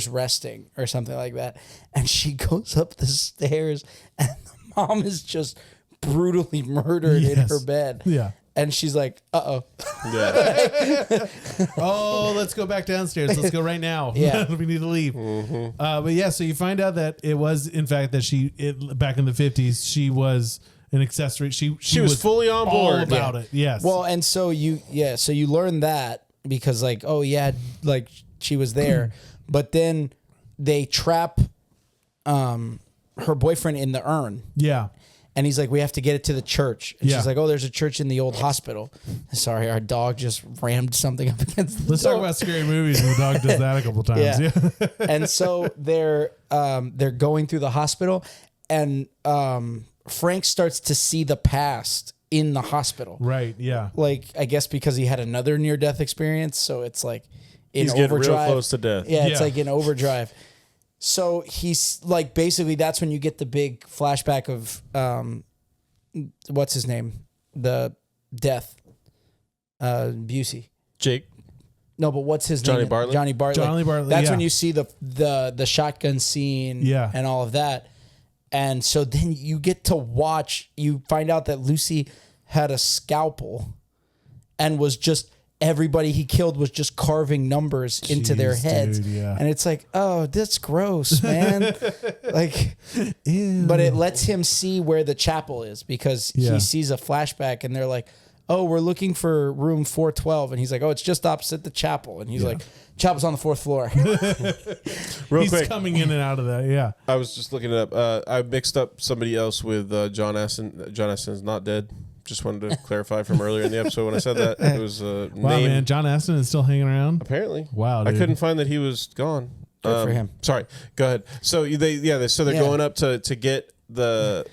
resting or something like that. And she goes up the stairs, and the mom is just brutally murdered in her bed. Yeah. And she's like, uh-oh. Yeah. Oh, let's go back downstairs. Let's go right now. Yeah. We need to leave. But yeah, so you find out that it was, in fact, that back in the 50s, she was an accessory. She was fully on board. all about it. Yes. Well, and so you learn that because she was there, but then they trap her boyfriend in the urn. Yeah. And he's like, we have to get it to the church. And Yeah. she's like, oh, there's a church in the old hospital. Sorry, our dog just rammed something up against the Let's door. talk about scary movies, and the dog does that a couple times. Yeah. And so they're going through the hospital, and Frank starts to see the past in the hospital. Right. Yeah. Like, I guess because he had another near-death experience, so it's like in He's overdrive. getting real close to death. Yeah, it's Yeah. like in overdrive. So he's like, basically that's when you get the big flashback of what's his name? The death. Busey. Jake. No, but what's his Johnny name? Bartlett? Johnny Bartlett. Johnny Bartlett, That's yeah. when you see the shotgun scene and all of that. And so then you get to watch, you find out that Lucy had a scalpel and was just, everybody he killed was just carving numbers into their heads. Dude, yeah. And it's like, oh, that's gross, man. Like, Ew. but it lets him see where the chapel is because Yeah. he sees a flashback and they're like, oh, we're looking for room 412. And he's like, oh, it's just opposite the chapel. And he's like, chapel's on the 4th floor. Real He's quick. coming in and out of that. Yeah. I was just looking it up. I mixed up somebody else with John Astin. John Astin is not dead. Just wanted to clarify from earlier in the episode when I said that. It was Wow, name. man. John Astin is still hanging around. Apparently. Wow, I dude. couldn't find that he was gone. Good for him. Sorry. Go ahead. So they're going up to get the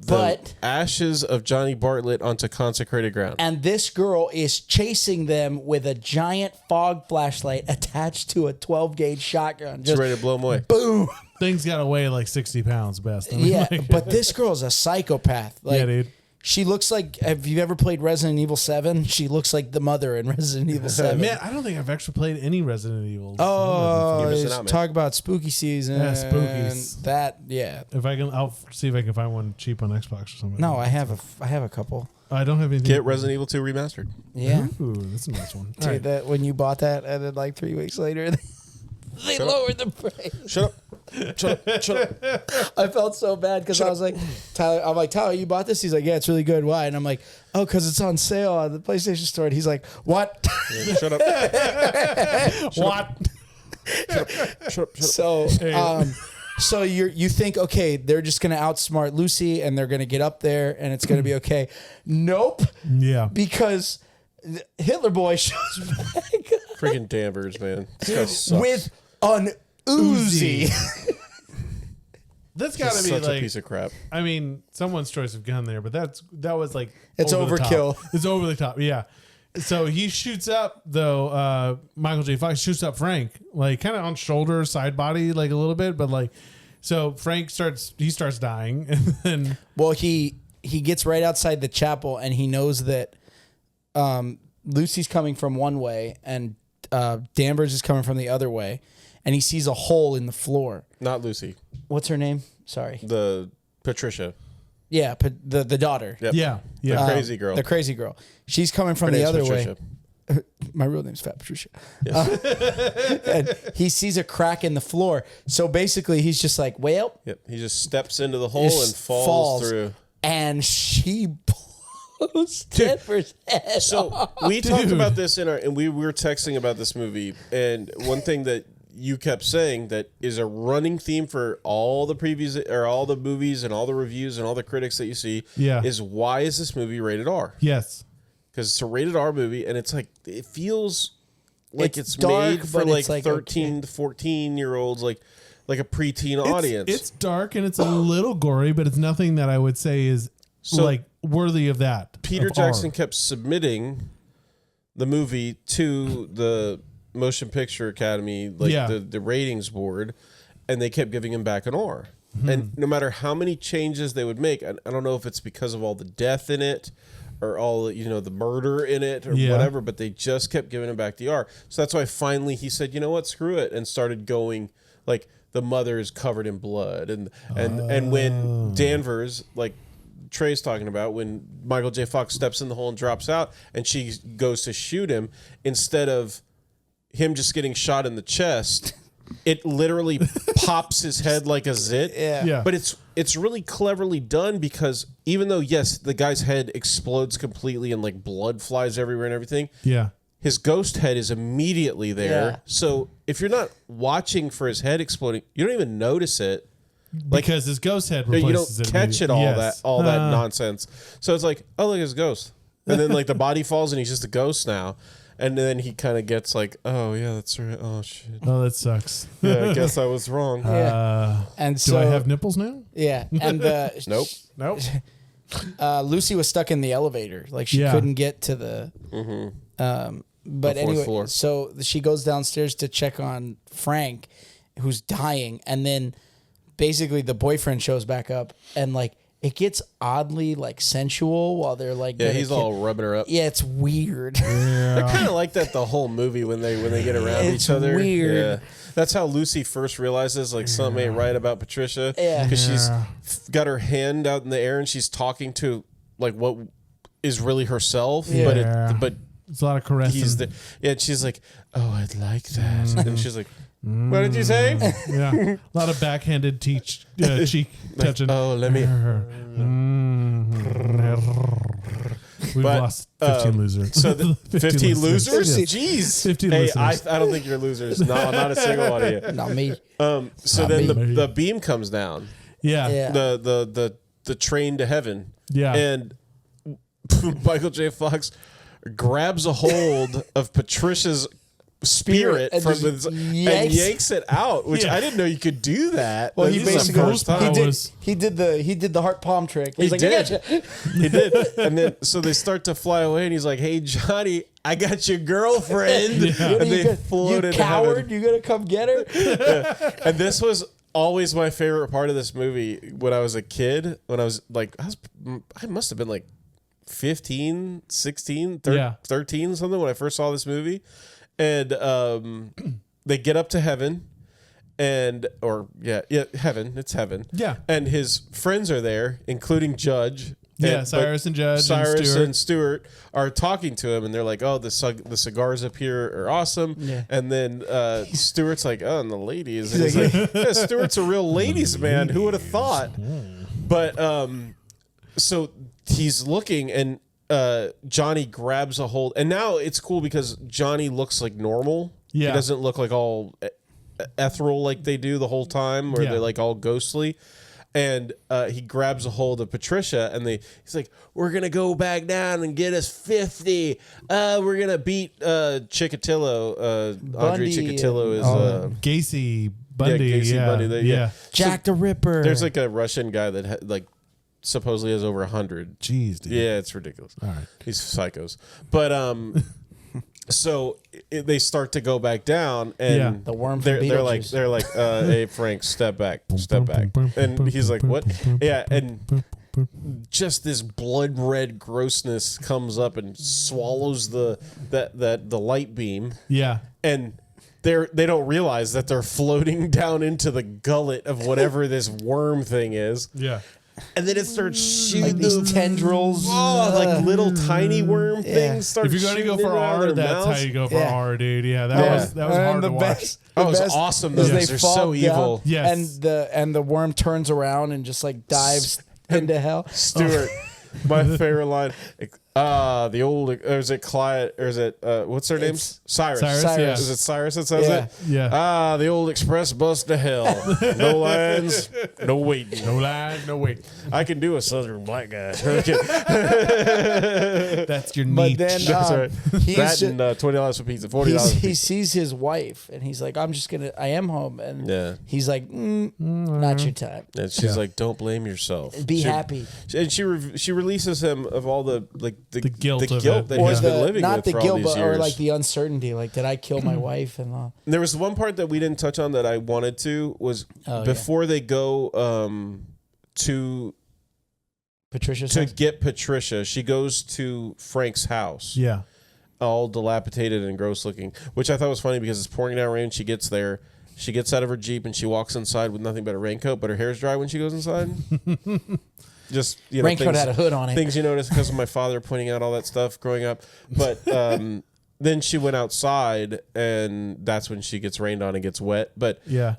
But- ashes of Johnny Bartlett onto consecrated ground. And this girl is chasing them with a giant fog flashlight attached to a 12-gauge shotgun. She's Just ready to blow him away. boom. Thing's got to weigh like 60 pounds best. I mean, Yeah, like- but this girl's a psychopath. Like, yeah, dude. she looks like, have you ever played Resident Evil 7? She looks like the mother in Resident Evil 7. Man, I don't think I've actually played any Resident Evil. Oh, You're missing out, man. talk about spooky season. Yeah, spookies. That, yeah. I'll see if I can find one cheap on Xbox or something. No, I have a couple. I don't have anything. Get Resident Evil 2 remastered. Yeah. Ooh, that's a nice one. All Dude, right. that when you bought that, and then like 3 weeks later, they Shut up. lowered the price. Shut up. Shut up. Shut up. I felt so bad because I was like, Tyler, you bought this? He's like, yeah, it's really good. Why? And I'm like, oh, because it's on sale at the PlayStation Store. And he's like, what? Yeah, shut up. What? Shut up. So, so you think, okay, they're just gonna outsmart Lucy and they're gonna get up there and it's gonna be okay. Nope, Yeah. because Hitler Boy shows back Freaking Danvers, man. This guy sucks. with an Uzi. That's got to He's be such a like, piece of crap. I mean, someone's choice of gun there, but that was like, It's over the top. overkill. It's over the top. Yeah. So he shoots up though. Michael J. Fox shoots up Frank, like kind of on shoulder, side body, like a little bit, but like, so Frank starts dying, and then Well, he gets right outside the chapel and he knows that Lucy's coming from one way and Danvers is coming from the other way, and he sees a hole in the floor. Not Lucy. What's her name? Sorry. The Patricia. Yeah, the daughter. Yep. yeah, yeah. The crazy girl. The crazy girl. She's coming from Her the name's other Patricia. way. My real name's Fat Patricia. And he sees a crack in the floor. So basically, he's just like, well, Yep. He just steps into the hole just and falls through. And she blows Denver's head So off. we talked about this and we were texting about this movie, and one thing that you kept saying that is a running theme for all the previews or all the movies and all the reviews and all the critics that you see is, why is this movie rated R? Yes. Because it's a rated R movie, and it's like, it feels like it's dark, made for but like it's like 13 to 14-year-olds, like a preteen audience. It's dark and it's a little gory, but it's nothing that I would say is So- like worthy of that. Peter of Jackson R. kept submitting the movie to the Motion Picture Academy, like the ratings board, and they kept giving him back an R. And no matter how many changes they would make, I don't know if it's because of all the death in it or all, the murder in it or whatever, but they just kept giving him back the R. So that's why finally he said, you know what, screw it, and started going, like, the mother is covered in blood. And when Danvers, like Trey's talking about, when Michael J. Fox steps in the hole and drops out and she goes to shoot him, instead of him just getting shot in the chest, it literally pops his head like a zit. Yeah. But it's really cleverly done, because even though, yes, the guy's head explodes completely and like blood flies everywhere and everything, his ghost head is immediately there. Yeah. So if you're not watching for his head exploding, you don't even notice it. Because his ghost head replaces You don't catch it all that nonsense. So it's like, oh, look, his ghost. And then like the body falls and he's just a ghost now. And then he kind of gets like, oh, yeah, that's right. Oh, shit. Oh, that sucks. Yeah, I guess I was wrong. And Do so I have nipples now? Yeah, and Nope. Lucy was stuck in the elevator, like she couldn't get to the. But The fourth anyway, floor. so she goes downstairs to check on Frank, who's dying, and then basically the boyfriend shows back up, and like it gets oddly like sensual while they're like, Yeah, he's all rubbing her up. Yeah, it's weird. They're kind of like that the whole movie when they get around It's each other. weird. Yeah. That's how Lucy first realizes like something ain't right about Patricia. Yeah. Because she's got her hand out in the air and she's talking to like what is really herself. Yeah. But It's a lot of caressing. he's the and she's like, oh, I'd like that. And she's like, what did you say? Yeah, a lot of backhanded cheek touching. Oh, let me. We've But, lost 15 losers. So the 15 losers? Yes. Jeez. 15 hey, listeners. I don't think you're losers. No, not a single one of you. Not me. So Not then me. the beam comes down. Yeah. Yeah. The train to heaven. Yeah. And Michael J. Fox grabs a hold of Patricia's spirit And from just his, and yanks. yanks it out, which Yeah. I didn't know you could do that. Well, This he is the basically first time. he did the heart palm trick. He's He like, did. I gotcha. He did. And then so they start to fly away and he's like, hey Johnny, I got your girlfriend. And they float you into coward, heaven. you gonna come get her? And this was always my favorite part of this movie when I was a kid. When I was like, I must have been like 15, 16, 13, something when I first saw this movie. And they get up to heaven. Heaven. It's heaven. Yeah. And his friends are there, including Judge. Yeah, Cyrus and Judge Cyrus and and Stewart are talking to him, and they're like, "Oh, the cigars up here are awesome." Yeah. And then Stewart's like, "Oh, and the ladies." And he's like, yeah, Stewart's a real ladies' man. Who would have thought? But so he's looking, and Johnny grabs a hold, and now it's cool because Johnny looks like normal. Yeah. He doesn't look like all ethereal like they do the whole time, where they're like all ghostly. And he grabs a hold of Patricia, and he's like, "We're gonna go back down and get us 50. We're gonna beat Chikatilo. Andre Chikatilo is Gacy, Bundy. Gacy, Yeah. Bundy. Yeah. Jack the Ripper. There's like a Russian guy that like supposedly has over 100. Jeez, dude. Yeah, it's ridiculous. All right. These psychos. But so they start to go back down, and Yeah. The worm from they're like Beetlejuice. hey Frank, step back, and he's like, what? Yeah, and just this blood red grossness comes up and swallows the light beam, Yeah. and they don't realize that they're floating down into the gullet of whatever this worm thing is. Yeah. And then it starts shooting like these tendrils. like little tiny worm Yeah. things start If you're going to go shooting for in and out R, of their that's mouths. how you go for Yeah. R, dude. Yeah, that was And hard the to watch. best- Oh, it the was best awesome, is though, they 'cause they're fall so evil. down, Yes. and the worm turns around and just like dives into hell. Stuart, my favorite line. The old, or is it Clyde, or is it what's their names? Cyrus. Cyrus, yeah. Is it Cyrus that says Yeah. it? Yeah. The old express bus to hell. No lines, no waiting. No line, no wait. I can do a southern black guy. That That's your But niche. then That's right. he's That ju- and $20 for pizza, $40 for he pizza. sees his wife and he's like, I am home. And Yeah. he's like, not your time. And she's like, "Don't blame yourself. Be happy." And she releases him of all the guilt of it. that Or he's been living not with the for all guilt, these but years. or like the uncertainty. Like, did I kill my wife? And all. There was one part that we didn't touch on that I wanted to was before they go to Patricia to get Patricia. She goes to Frank's house. Yeah. All dilapidated and gross looking, which I thought was funny because it's pouring down rain. She gets there. She gets out of her Jeep and she walks inside with nothing but a raincoat, but her hair's dry when she goes inside. Just, raincoat had a hood on it. Things you notice because of my father pointing out all that stuff growing up. But then she went outside and that's when she gets rained on and gets wet. But Yeah.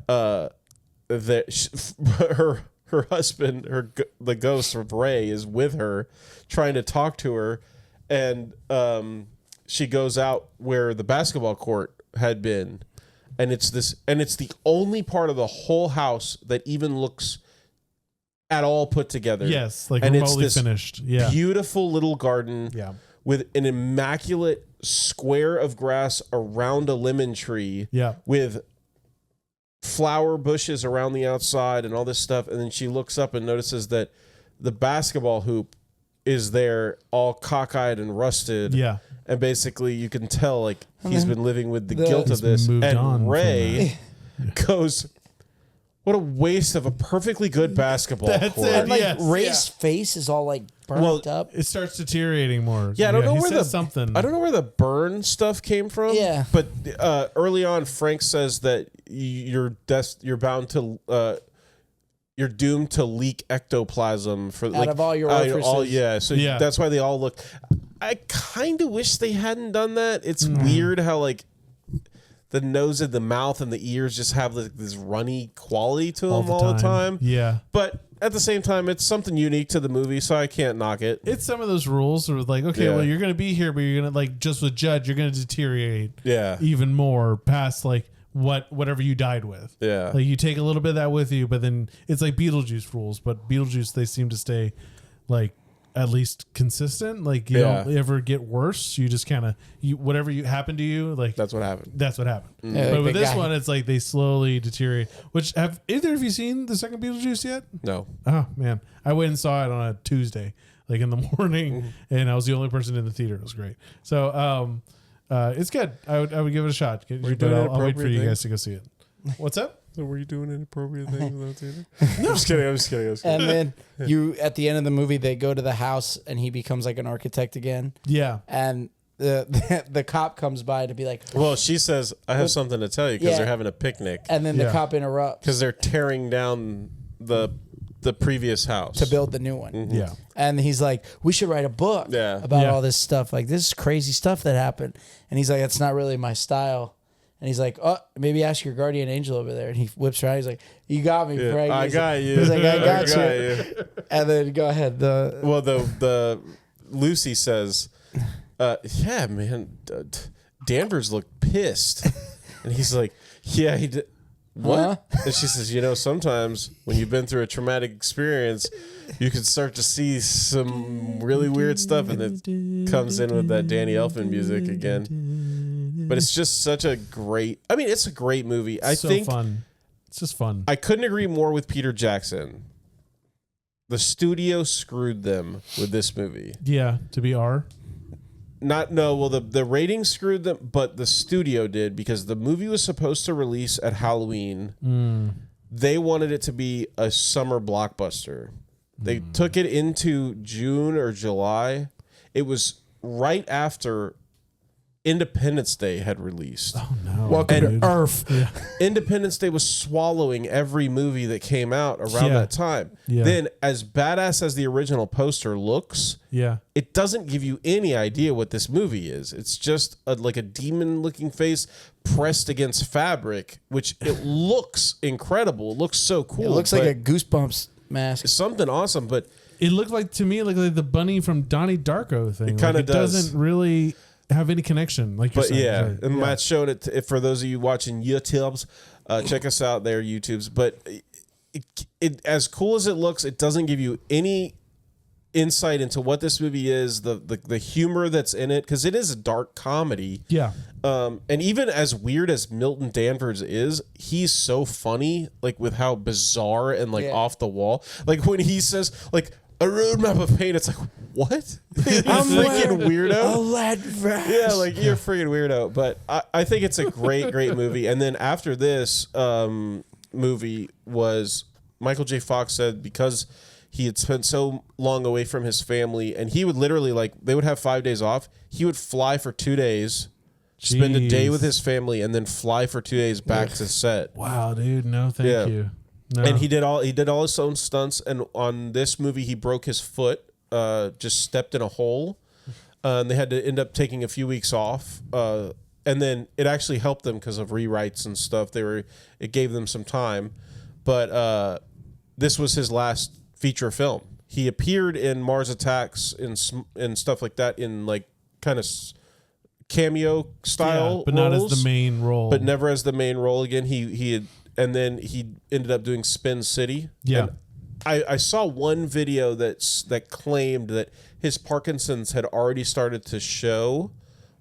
her husband, the ghost of Ray, is with her, trying to talk to her, and she goes out where the basketball court had been, and it's the only part of the whole house that even looks at all put together. Yes, like and remotely it's this finished. Yeah. beautiful little garden. Yeah. With an immaculate square of grass around a lemon tree. Yeah. With flower bushes around the outside and all this stuff, and then she looks up and notices that the basketball hoop is there, all cockeyed and rusted. Yeah. And basically you can tell like he's been living with the guilt of He's this. moved on And from Ray goes, "What a waste of a perfectly good basketball That's court." it. And like Yes, Ray's face is all like burnt up. It starts deteriorating more. Yeah, I don't know he where says something. I don't know where the burn stuff came from. Yeah. But early on, Frank says that you're bound to you're doomed to leak ectoplasm for Out of all your orifices. So Yeah. that's why they all look. I kind of wish they hadn't done that. It's weird how like the nose and the mouth and the ears just have like this runny quality to them all the time. Yeah. But at the same time, it's something unique to the movie, so I can't knock it. It's some of those rules where like, okay, Yeah. well, you're going to be here, but you're going to like, just with Judge, you're going to deteriorate Yeah. even more past like whatever you died with. Yeah. Like you take a little bit of that with you, but then it's like Beetlejuice rules, but Beetlejuice, they seem to stay like at least consistent. Like you don't ever get worse. You just kind of, whatever happened to you, like That's what happened. that's what happened. Yeah, But like with the this guy- one, it's like they slowly deteriorate. Which have either of you seen the second Beetlejuice yet? No. Oh man, I went and saw it on a Tuesday, like in the morning, and I was the only person in the theater. It was great. So it's good. I would give it a shot. you But doing I'll wait for inappropriate you things? guys to go see it. What's up? So were you doing inappropriate things without theater? I'm just kidding. And then at the end of the movie, they go to the house and he becomes like an architect again. Yeah. And the cop comes by to be like, Well, she says, "I have something to tell you," because Yeah. they're having a picnic. and then the Yeah. cop interrupts Because they're tearing down the previous house to build the new one. Yeah. And he's like, we should write a book about Yeah. all this stuff. Like, this is crazy stuff that happened. And he's like, that's not really my style. And he's like, oh, maybe ask your guardian angel over there. And he whips around. He's like, you got me, Frank. I He's got like, you. He's like, I got got you. And then go ahead. Well, the Lucy says, "Yeah, man, Danvers looked pissed," and he's like, "Yeah, he did." What? And she says, sometimes when you've been through a traumatic experience, you can start to see some really weird stuff, and it comes in with that Danny Elfman music again. But it's just such a great. I mean, it's a great movie. I think fun. It's just fun. I couldn't agree more with Peter Jackson. The studio screwed them with this movie. Yeah. To be R. The ratings screwed them, but the studio did, because the movie was supposed to release at Halloween. They wanted it to be a summer blockbuster. They took it into June or July. It was right after Independence Day had released. Oh no. Welcome to Earth. Yeah. Independence Day was swallowing every movie that came out around that time. Yeah. Then, as badass as the original poster looks, Yeah. it doesn't give you any idea what this movie is. It's just like a demon-looking face pressed against fabric, which it looks incredible. It looks so cool. It looks like a Goosebumps mask. it's something awesome, but It looked like to me like the bunny from Donnie Darko thing. It kinda Like, does. doesn't really have any connection. Like, you're But saying. yeah, Right. and Matt showed it for those of you watching YouTubes. Check us out there, YouTubes. But it as cool as it looks, it doesn't give you any insight into what this movie is, the humor that's in it, because it is a dark comedy. Yeah. And even as weird as Milton Danvers is, he's so funny, like with how bizarre and like off the wall. Like when he says like a roadmap of pain, it's like, what? I'm freaking weirdo. A lead vest. Yeah, like you're a freaking weirdo. But I think it's a great movie. And then after this movie was Michael J. Fox said because he had spent so long away from his family, and he would literally like they would have 5 days off. He would fly for 2 days. Spend a day with his family and then fly for 2 days back to set. Wow, dude. No, thank you. No. And he did all his own stunts. And on this movie, he broke his foot. Just stepped in a hole. And they had to end up taking a few weeks off. And then it actually helped them because of rewrites and stuff. It gave them some time. But this was his last feature film. He appeared in Mars Attacks and stuff like that in like kind of cameo style, but roles, not as the main role. but never as the main role again. He ended up doing Spin City. Yeah, and I saw one video that claimed that his Parkinson's had already started to show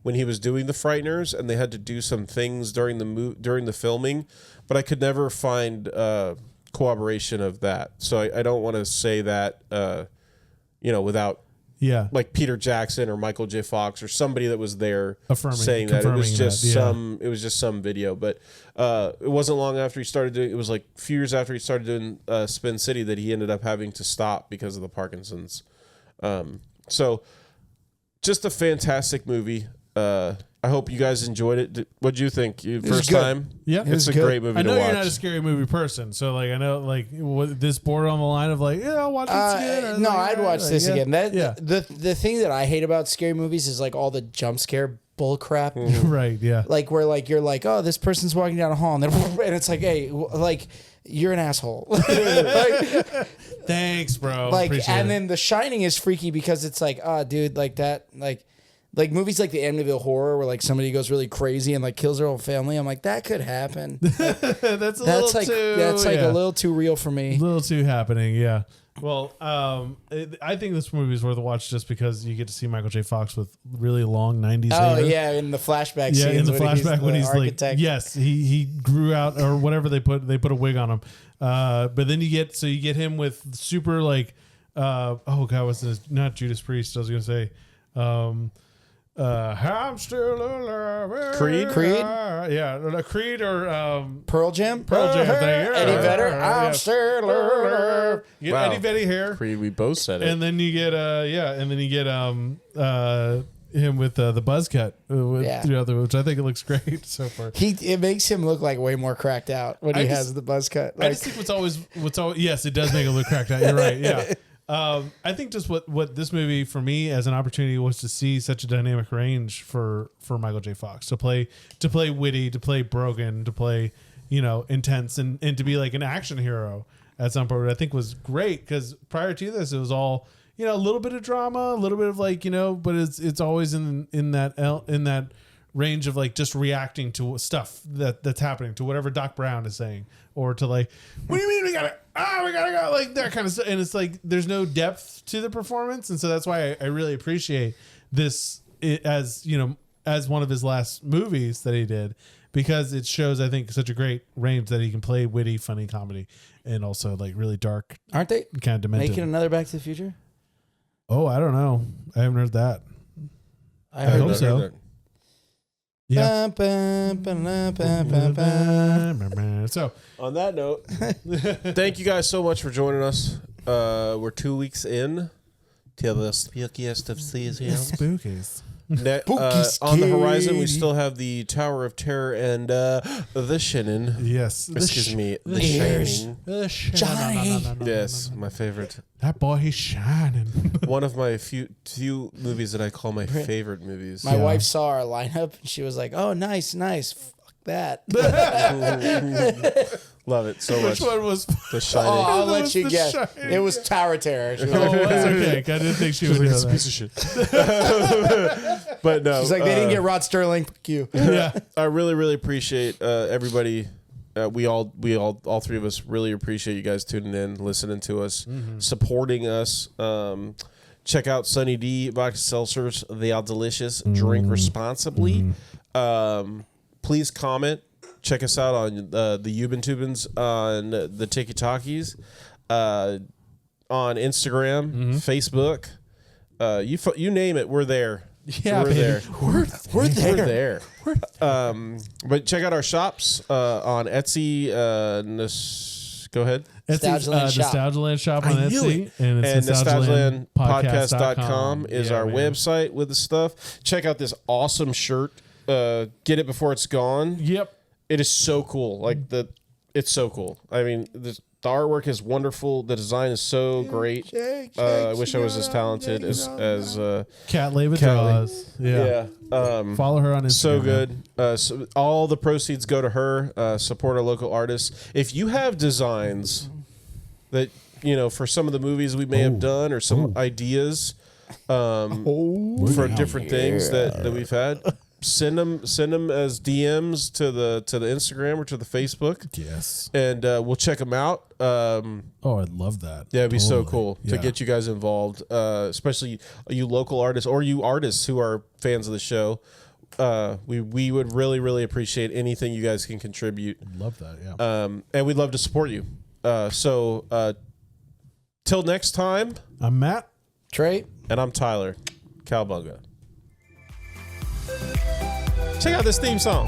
when he was doing the Frighteners, and they had to do some things during the filming, but I could never find corroboration of that. So I don't want to say that without. Yeah, Like Peter Jackson or Michael J. Fox or somebody that was there saying that. It was just it was just some video. But it wasn't long after he started doing it was like a few years after he started doing Spin City that he ended up having to stop because of the Parkinson's. So just a fantastic movie. I hope you guys enjoyed it. What'd you think? First time? Yeah, it's a great movie I know to watch. you're not a scary movie person, so like I know like this border on the line of like I'll watch this again. No, like, I'd watch this again. The thing that I hate about scary movies is like all the jump scare bull crap. Right? Yeah. Like where like you're like, oh, this person's walking down a hall and it's like, hey, like you're an asshole. Like, thanks, bro. like Appreciate and it. then The Shining is freaky because it's like, oh, dude, like that, like movies like the Amityville Horror where like somebody goes really crazy and like kills their whole family. I'm like, that could happen. that's like a little too real for me. A little too happening, yeah. Well, I think this movie is worth a watch just because you get to see Michael J. Fox with really long 90s hair. Oh yeah, in the flashback. Yeah, in the flashback when he's architect. like, yes, he grew out or whatever they put a wig on him. But then you get him with super like, oh god, what's this? Not Judas Priest. I was gonna say. I'm still alive. Creed? Yeah, Creed or Pearl Jam. Eddie Vedder. I'm still alive. You get Eddie Vedder hair. Creed, we both said it. And then you get him with the buzz cut which I think it looks great so far. It makes him look like way more cracked out when he has the buzz cut. Like, I just think what's always yes, it does make him look cracked out. You're right. Yeah. I think just what this movie for me as an opportunity was to see such a dynamic range for Michael J. Fox to play witty, to play broken, to play intense, and to be like an action hero at some point. I think was great because prior to this it was all a little bit of drama, a little bit of like but it's always in that range of like just reacting to stuff that's happening, to whatever Doc Brown is saying, or to like, what do you mean we gotta go, like that kind of stuff. And it's like there's no depth to the performance, and so that's why I really appreciate this as one of his last movies that he did, because it shows I think such a great range that he can play witty, funny comedy, and also like really dark. Aren't they kind of demented. making another Back to the Future? Oh, I don't know. I haven't heard that. I hope so. Yeah. So on that note, thank you guys so much for joining us. We're 2 weeks in till the spookiest of seasons. Spookies. On the horizon, we still have the Tower of Terror and The Shining. Yes. The Shining. The Shining. Yes, my favorite. That boy, he's shining. One of my few movies that I call my favorite movies. My wife saw our lineup and she was like, "Oh, nice. Fuck that." Love it so much. Which one was The Shining? Oh, I'll let you The guess. Shining. It was Tower of Terror. She was Oh, like, that's okay. I didn't think she would do It's a that. piece of shit. But no, she's like, they didn't get Rod Sterling. Fuck you. Yeah. I really, really appreciate everybody. We all three of us really appreciate you guys tuning in, listening to us, supporting us. Check out Sunny D vodka seltzers. They are delicious. Drink responsibly. Please comment. Check us out on the Ubentubens on the Tiki Talkies, on Instagram, Facebook. You name it, we're there. Yeah, we're there. We're there. We're there. But check out our shops on Etsy. Go ahead. Etsy's NostalgiaLand shop on I knew Etsy. it. And it's NostalgiaLandPodcast.com is our website with the stuff. Check out this awesome shirt. Get it before it's gone. Yep. It is so cool. It's so cool. I mean, the artwork is wonderful. The design is so great. I wish I was as talented as Cat Leva Cat draws. Yeah. Follow her on Instagram. So good. So all the proceeds go to her. Support our local artists. If you have designs that for some of the movies we may have done, or some ideas for different things that we've had, send them as DMs to the Instagram or to the Facebook. Yes. And we'll check them out. I'd love that. Yeah, it'd be so cool to get you guys involved, especially you local artists or you artists who are fans of the show. We would really, really appreciate anything you guys can contribute. Love that, yeah. And we'd love to support you. So till next time, I'm Matt. Trey. And I'm Tyler. Cowbunga. Check out this theme song.